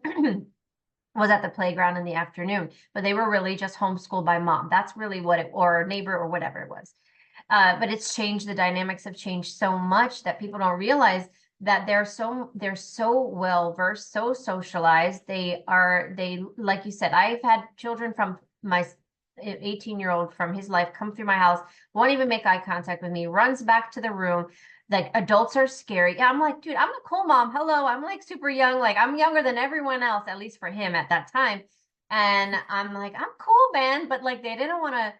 was at the playground in the afternoon, but they were really just homeschooled by mom. That's really or neighbor or whatever it was. But it's changed. The dynamics have changed so much that people don't realize that they're so well versed, so socialized. They like you said. I've had children from my 18-year-old from his life come through my house, won't even make eye contact with me, runs back to the room. Like adults are scary. Yeah, I'm like, dude, I'm a cool mom. Hello, I'm like super young. Like I'm younger than everyone else, at least for him at that time. And I'm like, I'm cool, man. But like they didn't want to,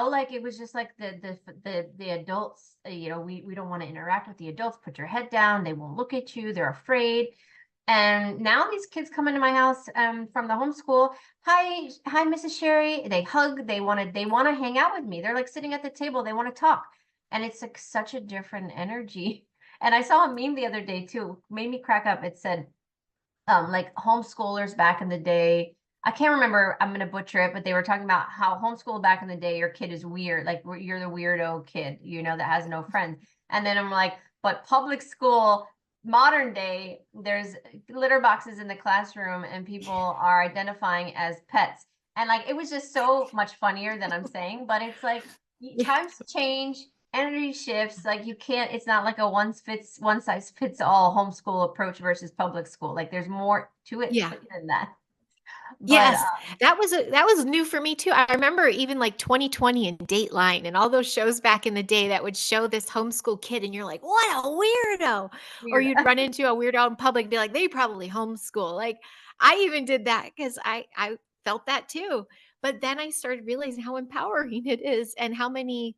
like it was just like the adults. We don't want to interact with the adults. Put your head down. They won't look at you. They're afraid. And now these kids come into my house from the homeschool. Hi, Mrs. Sherri. They hug. They want to hang out with me. They're like sitting at the table. They want to talk, and it's like such a different energy. And I saw a meme the other day too, made me crack up. It said, like homeschoolers back in the day. I can't remember, I'm gonna butcher it, but they were talking about how homeschool back in the day, your kid is weird, like you're the weirdo kid, that has no friends. And then I'm like, but public school, modern day, there's litter boxes in the classroom and people are identifying as pets. And like it was just so much funnier than I'm saying, but it's like Yeah. times change, energy shifts. Like you can't, it's not like a one size fits all homeschool approach versus public school. Like there's more to it Yeah. than that. But Yes, that was new for me too. I remember even like 2020 and Dateline and all those shows back in the day that would show this homeschool kid and you're like, "What a weirdo." Or weird. you'd run into a weirdo in public and be like, "They probably homeschool." Like I even did that because I felt that too. But then I started realizing how empowering it is and how many,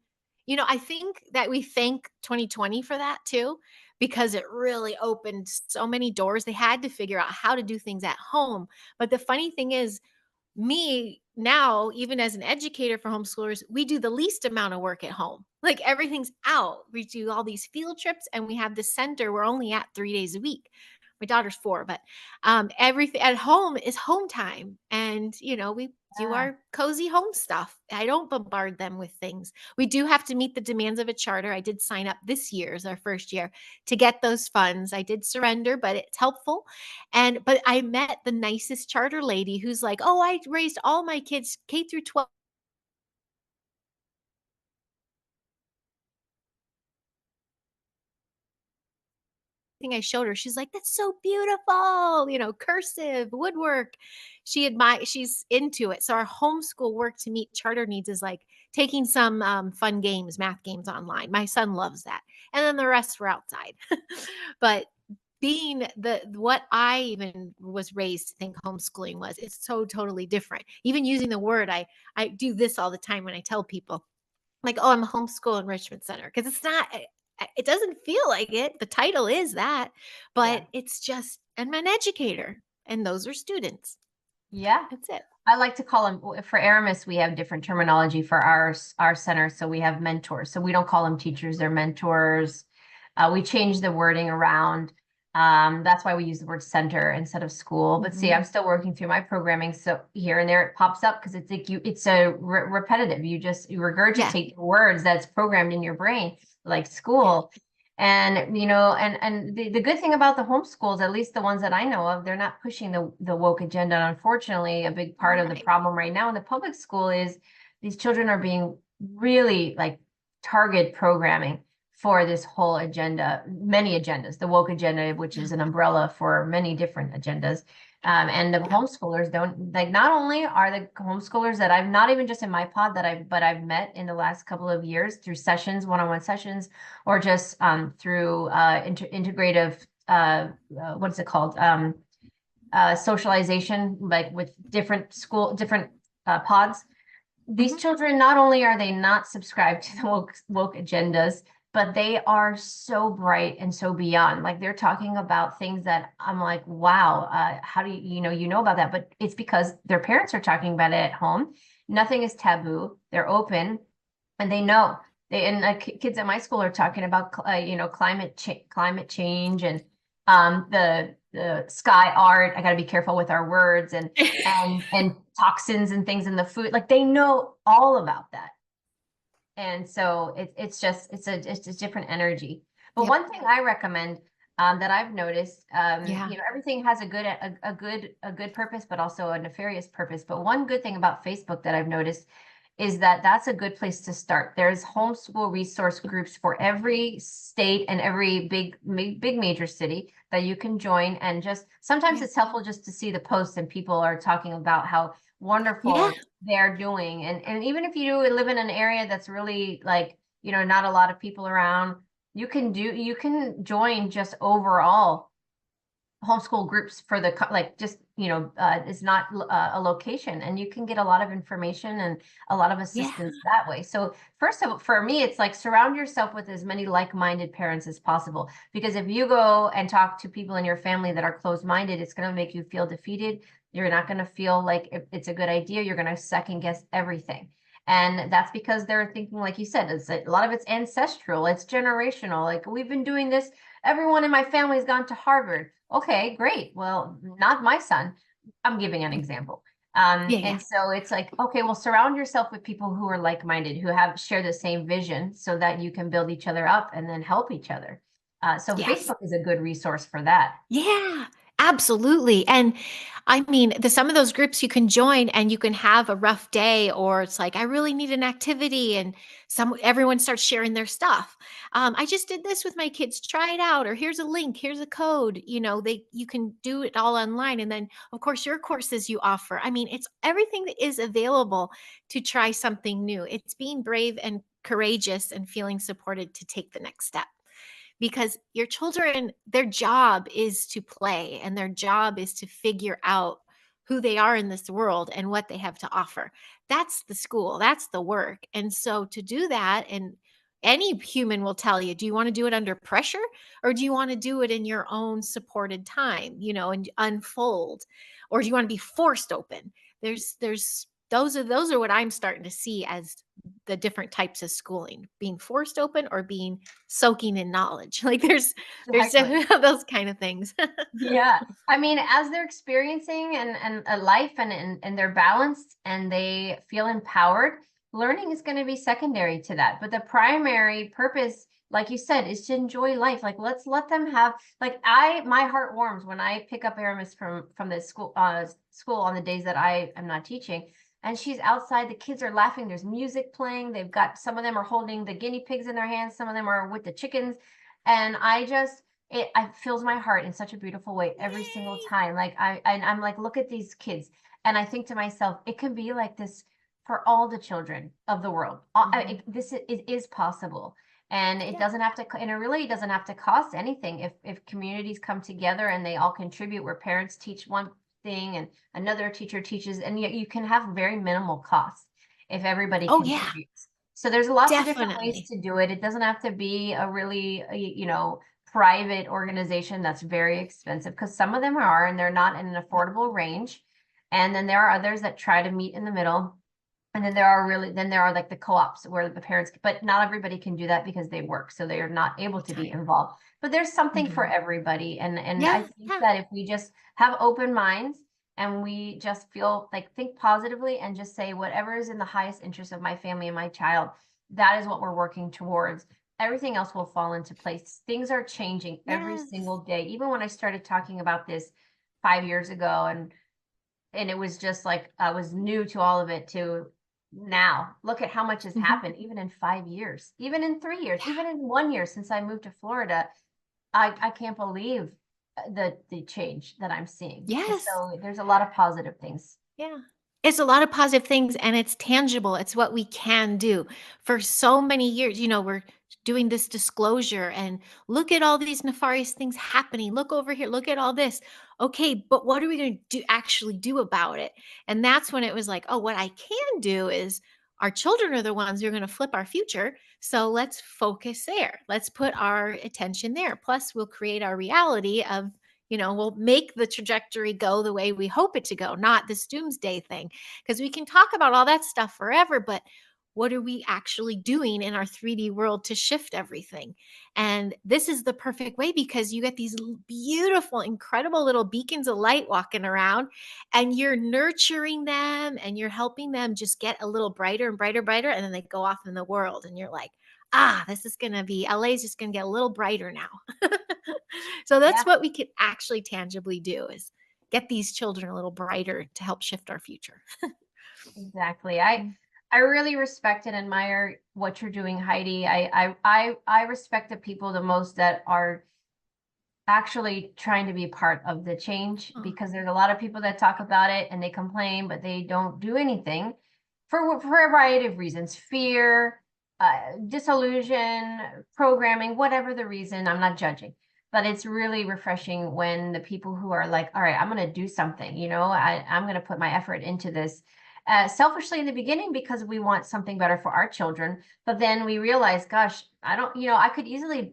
I think that we thank 2020 for that too because it really opened so many doors. They had to figure out how to do things at home. But the funny thing is, me now, even as an educator for homeschoolers, we do the least amount of work at home. Like everything's out. We do all these field trips and we have the center. We're only at 3 days a week. My daughter's 4, but everything at home is home time. And, we do Yeah. our cozy home stuff. I don't bombard them with things. We do have to meet the demands of a charter. I did sign up this year as our first year to get those funds. I did surrender, but it's helpful. But I met the nicest charter lady who's like, "Oh, I raised all my kids K through 12." I showed her, she's like, "That's so beautiful," cursive, woodwork. She's into it. So our homeschool work to meet charter needs is like taking some fun games, math games online. My son loves that. And then the rest were outside. But being the what I even was raised to think homeschooling was, it's so totally different. Even using the word, I do this all the time when I tell people, like, "Oh, I'm a homeschool enrichment center," because it's not. It doesn't feel like it. The title is that, Yeah. but it's just I'm an educator, and those are students. Yeah. That's it. I like to call them for Aramis. We have different terminology for our center. So we have mentors. So we don't call them teachers; they're mentors. We change the wording around. That's why we use the word center instead of school. But see, I'm Mhm. still working through my programming. So here and there it pops up because it's like it's a repetitive. You Yeah, regurgitate the words that's programmed in your brain, like yeah, school. And the good thing about the homeschools, at least the ones that I know of, they're not pushing the woke agenda. And unfortunately, a big part of the right. problem right now in the public school is these children are being really like target programming for this whole agenda, many agendas, the woke agenda, which is an umbrella for many different agendas. And the homeschoolers don't like, not only are the homeschoolers that I've not even just in my pod but I've met in the last couple of years through sessions, one-on-one sessions, or just through integrative, what's it called? Socialization, like with different pods. These children, not only are they not subscribed to the woke agendas, but they are so bright and so beyond. Like they're talking about things that I'm like, wow, how do you know about that? But it's because their parents are talking about it at home. Nothing is taboo. They're open, and they know. Kids at my school are talking about climate change and the sky art. I got to be careful with our words and toxins and things in the food. Like they know all about that. And so it's a different energy. But Yep. one thing I recommend that I've noticed, Yeah. everything has a good purpose, but also a nefarious purpose. But one good thing about Facebook that I've noticed is that that's a good place to start. There's homeschool resource groups for every state and every big major city that you can join. And just sometimes Yeah. it's helpful just to see the posts and people are talking about how wonderful Yeah. they're doing. And even if you live in an area that's really like, not a lot of people around, you can join just overall homeschool groups for the it's not a location, and you can get a lot of information and a lot of assistance that way. So first of all, for me, it's like surround yourself with as many like-minded parents as possible, because if you go and talk to people in your family that are closed-minded, it's going to make you feel defeated. You're not going to feel like it's a good idea. You're going to second guess everything. And that's because they're thinking, like you said, a lot of it's ancestral, it's generational. Like we've been doing this. Everyone in my family has gone to Harvard. Okay, great. Well, not my son. I'm giving an example. And so it's like, okay, well, surround yourself with people who are like-minded, who share the same vision, so that you can build each other up and then help each other. So Yes. Facebook is a good resource for that. Yeah, absolutely. And I mean, some of those groups you can join and you can have a rough day, or it's like, I really need an activity, and everyone starts sharing their stuff. I just did this with my kids. Try it out, or here's a link, here's a code. You can do it all online. And then of course your courses you offer. I mean, it's everything that is available to try something new. It's being brave and courageous and feeling supported to take the next step, because your children, their job is to play, and their job is to figure out who they are in this world and what they have to offer. That's the school, that's the work. And so to do that, and any human will tell you, do you want to do it under pressure, or do you want to do it in your own supported time, and unfold, or do you want to be forced open? There's those are what I'm starting to see as the different types of schooling: being forced open or being soaking in knowledge. Like there's Exactly. those kind of things. Yeah. I mean, as they're experiencing and a life and they're balanced and they feel empowered, learning is going to be secondary to that. But the primary purpose, like you said, is to enjoy life. Like let's let them have, like my heart warms when I pick up Aramis from the school on the days that I am not teaching. And she's outside, the kids are laughing, there's music playing, they've got, some of them are holding the guinea pigs in their hands, some of them are with the chickens. And it fills my heart in such a beautiful way every single time. Like I'm like, look at these kids. And I think to myself, it can be like this for all the children of the world. It is possible. And it doesn't have to, and it really doesn't have to cost anything. If communities come together and they all contribute, where parents teach one thing and another teacher teaches, and yet you can have very minimal costs if everybody Oh yeah, contributes. So there's lots of different ways definitely. to do it. It doesn't have to be a really, private organization that's very expensive, because some of them are, and they're not in an affordable range. And then there are others that try to meet in the middle. And then there are like the co-ops where the parents, but not everybody can do that because they work. So they are not able to That's be right. involved. But there's something for Mhm. everybody. And I Yeah, think yeah. that if we just have open minds and we just think positively and just say whatever is in the highest interest of my family and my child, that is what we're working towards. Everything else will fall into place. Things are changing every Yes. single day. Even when I started talking about this 5 years ago, and it was just like I was new to all of it, to now. Look at how much has Mhm. happened, even in 5 years, even in 3 years, Yeah. even in 1 year since I moved to Florida. I can't believe the change that I'm seeing. And Yes. so there's a lot of positive things. Yeah. It's a lot of positive things and it's tangible. It's what we can do. For so many years, we're doing this disclosure and look at all these nefarious things happening. Look over here. Look at all this. Okay, but what are we going to actually do about it? And that's when it was like, oh, what I can do is our children are the ones who are going to flip our future. So let's focus there. Let's put our attention there. Plus, we'll create our reality of we'll make the trajectory go the way we hope it to go, not this doomsday thing. Because we can talk about all that stuff forever, but what are we actually doing in our 3D world to shift everything? And this is the perfect way because you get these beautiful, incredible little beacons of light walking around, and you're nurturing them and you're helping them just get a little brighter and brighter, brighter. And then they go off in the world, and you're like, this is going to be LA's just going to get a little brighter now. So that's Yeah, what we can actually tangibly do is get these children a little brighter to help shift our future. exactly. I really respect and admire what you're doing, Heidi. I respect the people the most that are actually trying to be part of the change, Oh, because there's a lot of people that talk about it and they complain, but they don't do anything for a variety of reasons: fear, disillusion, programming, whatever the reason. I'm not judging, but it's really refreshing when the people who are like, all right, I'm going to do something, I'm going to put my effort into this. Selfishly in the beginning because we want something better for our children, but then we realize, gosh, I don't, I could easily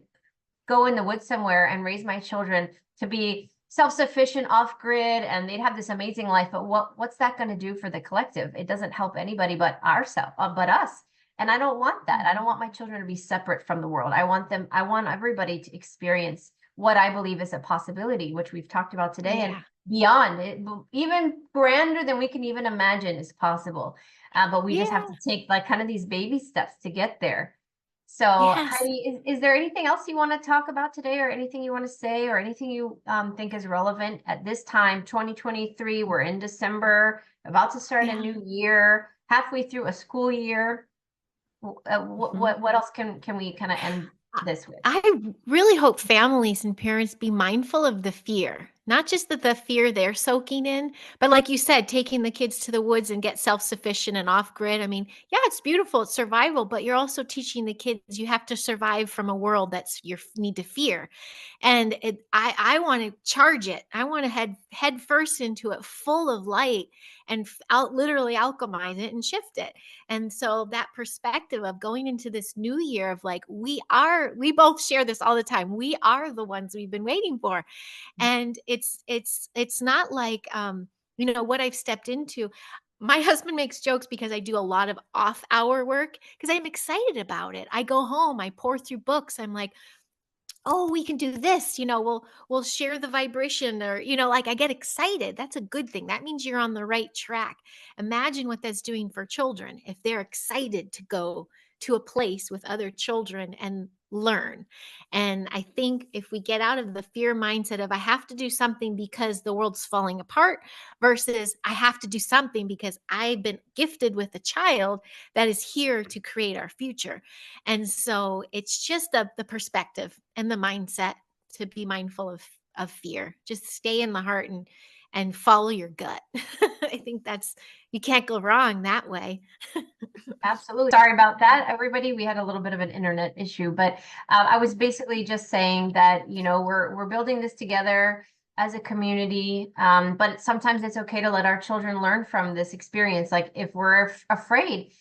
go in the woods somewhere and raise my children to be self-sufficient, off grid, and they'd have this amazing life. But what's that going to do for the collective? It doesn't help anybody but ourselves, but us. And I don't want that. I don't want my children to be separate from the world. I want everybody to experience what I believe is a possibility, which we've talked about today, and yeah. beyond it, even grander than we can even imagine is possible. But we just have Yeah. to take like kind of these baby steps to get there. So, Yes. Heidi, is there anything else you want to talk about today, or anything you want to say, or anything you think is relevant at this time, 2023? We're in December, about to start a Yeah. new year, halfway through a school year. Mhm. What else can we kind of end I this with? I really hope families and parents be mindful of the fear, not just the fear they're soaking in, but like you said, taking the kids to the woods and get self-sufficient and off grid. I mean, yeah, it's beautiful, it's survival, but you're also teaching the kids you have to survive from a world that's you need to fear. And I want to charge it. I want to head first into it, full of light, and out literally alchemize it and shift it. And so that perspective of going into this new year of like, we both share this all the time. We are the ones we've been waiting for. And it's not like, what I've stepped into. My husband makes jokes because I do a lot of off hour work because I'm excited about it. I go home, I pour through books. I'm like, oh, we can do this, we'll share the vibration, or like I get excited. That's a good thing. That means you're on the right track. Imagine what that's doing for children if they're excited to go to a place with other children and learn. And I think if we get out of the fear mindset of I have to do something because the world's falling apart versus I have to do something because I've been gifted with a child that is here to create our future. And so it's just the perspective and the mindset to be mindful of fear. Just stay in the heart and follow your gut. I think that's you can't go wrong that way. Absolutely. Sorry about that, everybody. We had a little bit of an internet issue, but I was basically just saying that, we're building this together as a community. But sometimes it's okay to let our children learn from this experience. Like if we're afraid,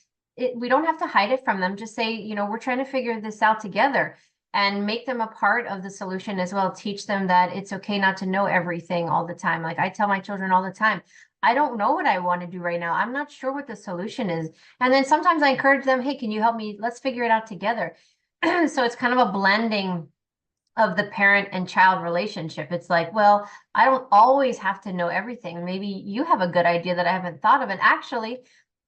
we don't have to hide it from them. Just say, we're trying to figure this out together, and make them a part of the solution as well. Teach them that it's okay not to know everything all the time. Like I tell my children all the time, I don't know what I want to do right now. I'm not sure what the solution is. And then sometimes I encourage them, hey, can you help me? Let's figure it out together. So it's kind of a blending of the parent and child relationship. It's like, well, I don't always have to know everything. Maybe you have a good idea that I haven't thought of. And actually,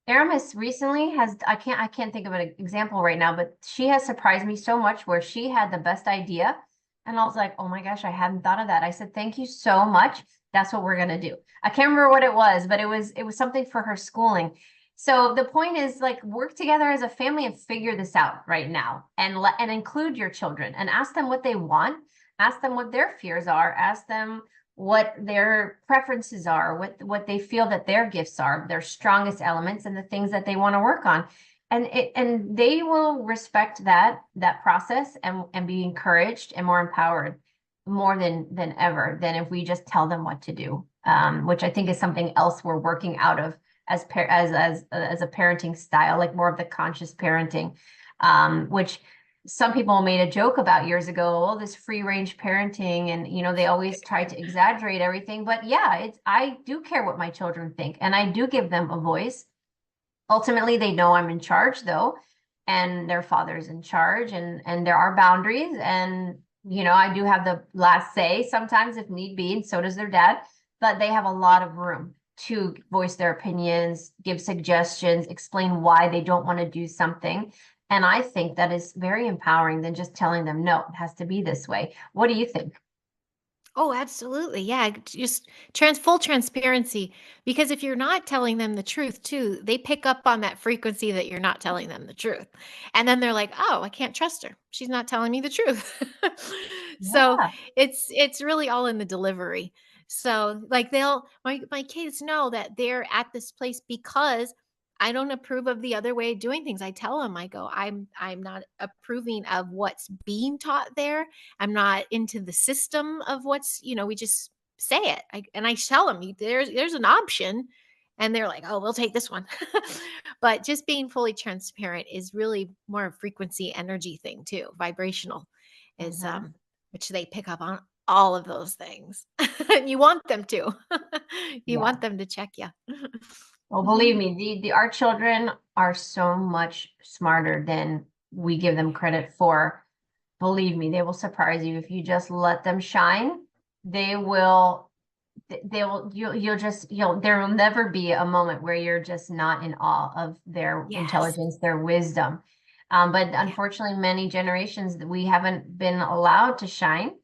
Aramis recently I can't think of an example right now, but she has surprised me so much where she had the best idea. And I was like, oh my gosh, I hadn't thought of that. I said, thank you so much. That's what we're gonna do. I can't remember what it was, but it was something for her schooling. So the point is, like, work together as a family and figure this out right now, and include your children and ask them what they want, ask them what their fears are, ask them what their preferences are, what they feel that their gifts are, their strongest elements, and the things that they want to work on. And they will respect that process and be encouraged and more empowered more than ever than if we just tell them what to do. Which I think is something else we're working out of as a parenting style, like more of the conscious parenting, which some people made a joke about years ago, all this free range parenting, and they always try to exaggerate everything. But yeah, I do care what my children think, and I do give them a voice. Ultimately, they know I'm in charge though, and their father's in charge, and there are boundaries, and I do have the last say sometimes if need be, and so does their dad, but they have a lot of room to voice their opinions, give suggestions, explain why they don't want to do something. And I think that is very empowering than just telling them, no, it has to be this way. What do you think? Oh, absolutely. Yeah, just full transparency. Because if you're not telling them the truth too, they pick up on that frequency that you're not telling them the truth. And then they're like, "Oh, I can't trust her. She's not telling me the truth." So, Yeah. it's really all in the delivery. So, like my kids know that they're at this place because I don't approve of the other way of doing things. I tell them, I go, I'm not approving of what's being taught there. I'm not into the system of what's, we just say it. And I tell them there's an option, and they're like, "Oh, we'll take this one." But just being fully transparent is really more a frequency energy thing too. Vibrational is Mhm. which they pick up on all of those things. And you want them to. You Yeah. want them to check you. Well, believe me, our children are so much smarter than we give them credit for. Believe me, they will surprise you if you just let them shine. They will, they will, there will never be a moment where you're just not in awe of their Yes. intelligence, their wisdom. But Yeah. unfortunately, many generations that we haven't been allowed to shine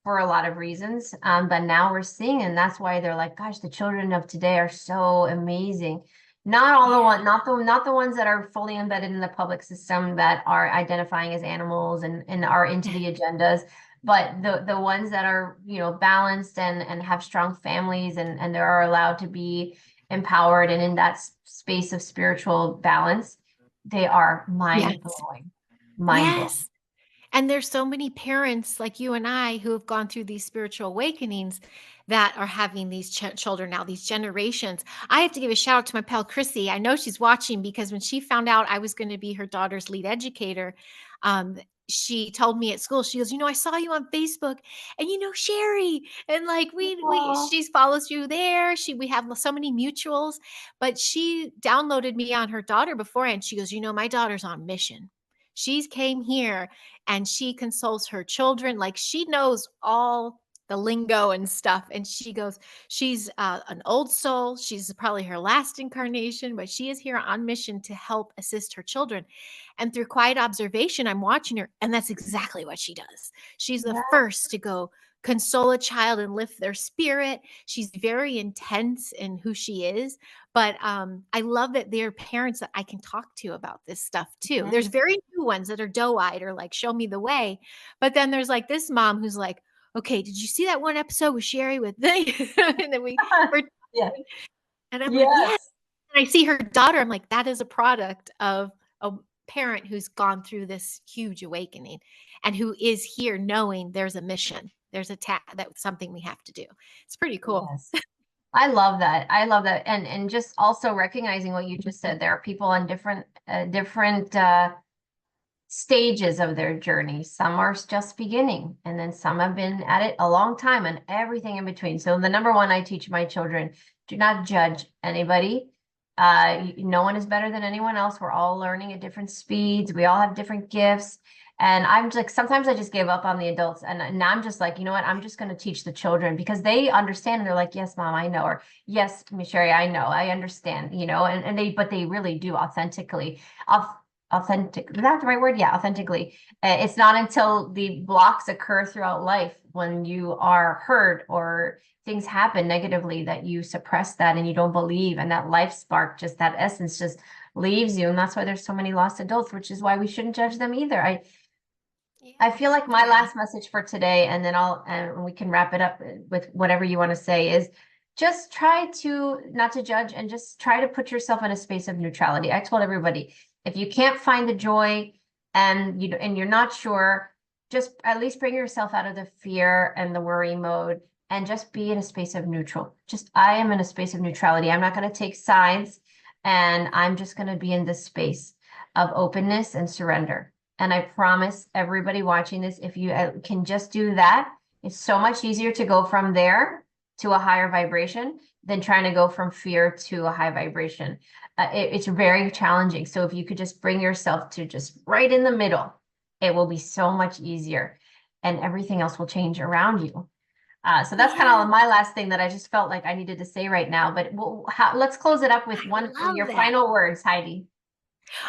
for a lot of reasons. But now we're seeing, and that's why they're like, gosh, the children of today are so amazing. Not all the Yeah. one, not the ones that are fully embedded in the public system that are identifying as animals and are into the agendas, but the ones that are, balanced and have strong families and they are allowed to be empowered and in that space of spiritual balance, they are mind Yes. blowing, mind blowing. Yes. And there's so many parents like you and I who have gone through these spiritual awakenings that are having these children now, these generations. I have to give a shout out to my pal Chrissy. I know she's watching because when she found out I was going to be her daughter's lead educator, um, she told me at school, she goes, I saw you on Facebook and Sherry. And like Oh, she follows you there. We have so many mutuals, but she downloaded me on her daughter beforehand. She goes, my daughter's on mission. She came here and she consoles her children. Like she knows all the lingo and stuff. And she goes, she's an old soul. She's probably her last incarnation, but she is here on mission to help assist her children. And through quiet observation, I'm watching her, and that's exactly what she does. She's the yeah. first to go console a child and lift their spirit. She's very intense in who she is, but I love that there are parents that I can talk to about this stuff too. There's very new ones that are doe-eyed or like show me the way, but then there's like this mom who's like, "Okay, did you see that one episode with Sherry with the?" And then we're Yeah. talking, and I'm like, "Yeah." Yes. And I see her daughter. I'm like, that is a product of a parent who's gone through this huge awakening and who is here knowing there's a mission. There's that's something we have to do. It's pretty cool. Yes. I love that. I love that. And just also recognizing what you just said, there are people on different stages of their journey. Some are just beginning, and then some have been at it a long time and everything in between. So the number one I teach my children, do not judge anybody. No one is better than anyone else. We're all learning at different speeds. We all have different gifts. And I'm like, sometimes I just give up on the adults. And now I'm just like, you know what? I'm just going to teach the children because they understand. And they're like, yes, mom, I know. Or yes, Miss Sherry, I know. I understand, but they really do authentically. authentic. Is that the right word? Yeah, authentically. It's not until the blocks occur throughout life when you are hurt or things happen negatively that you suppress that and you don't believe, and that life spark, just that essence, just leaves you. And that's why there's so many lost adults, which is why we shouldn't judge them either. I feel Yes. like my last message for today, and then and we can wrap it up with whatever you want to say, is just try to not to judge and just try to put yourself in a space of neutrality. I told everybody, if you can't find the joy and you're not sure, just at least bring yourself out of the fear and the worry mode and just be in a space of neutral. Just, I am in a space of neutrality. I'm not going to take sides, and I'm just going to be in this space of openness and surrender. And I promise everybody watching this, if you can just do that, it's so much easier to go from there to a higher vibration than trying to go from fear to a high vibration. It's very challenging. So if you could just bring yourself to just right in the middle, it will be so much easier, and everything else will change around you. So that's kind of my last thing that I just felt like I needed to say right now. But let's close it up with I one of love your that. final words, Heidi.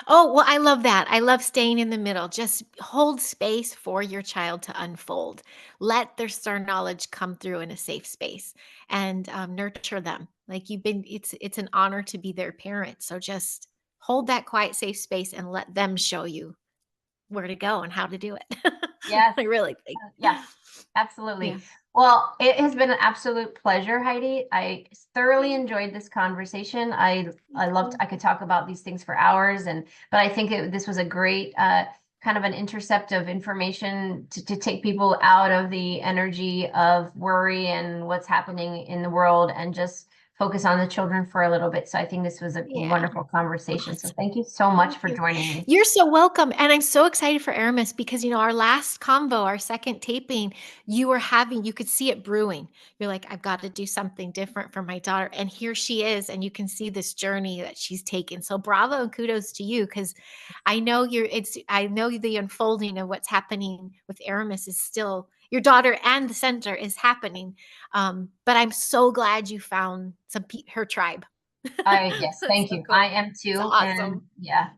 Oh, well, I love that. I love staying in the middle. Just hold space for your child to unfold. Let their star knowledge come through in a safe space, and nurture them. Like you've been, it's an honor to be their parent. So just hold that quiet, safe space and let them show you where to go and how to do it. Yes. I really think. Yes, Yeah. absolutely. Well, it has been an absolute pleasure, Heidi. I thoroughly Thank enjoyed this conversation. I loved, you. I could talk about these things for hours, but I think this was a great kind of an intercept of information to take people out of the energy of worry and what's happening in the world, and just focus on the children for a little bit. So I think this was a Yeah. wonderful conversation. So Awesome. thank you so much Thank for you. joining me. You're so welcome. And I'm so excited for Aramis because, our last convo, our second taping, you could see it brewing. You're like, I've got to do something different for my daughter. And here she is. And you can see this journey that she's taken. So bravo and kudos to you, because I know the unfolding of what's happening with Aramis is still your daughter, and the center is happening. But I'm so glad you found her tribe. Yes, That's thank so you. I cool. am So too. And awesome. yeah,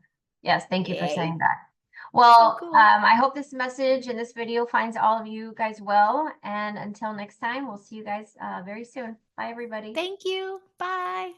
yes, thank you for Yay. saying that. So Well, cool. I hope this message and this video finds all of you guys well. And until next time, we'll see you guys very soon. Bye, everybody. Thank you. Bye.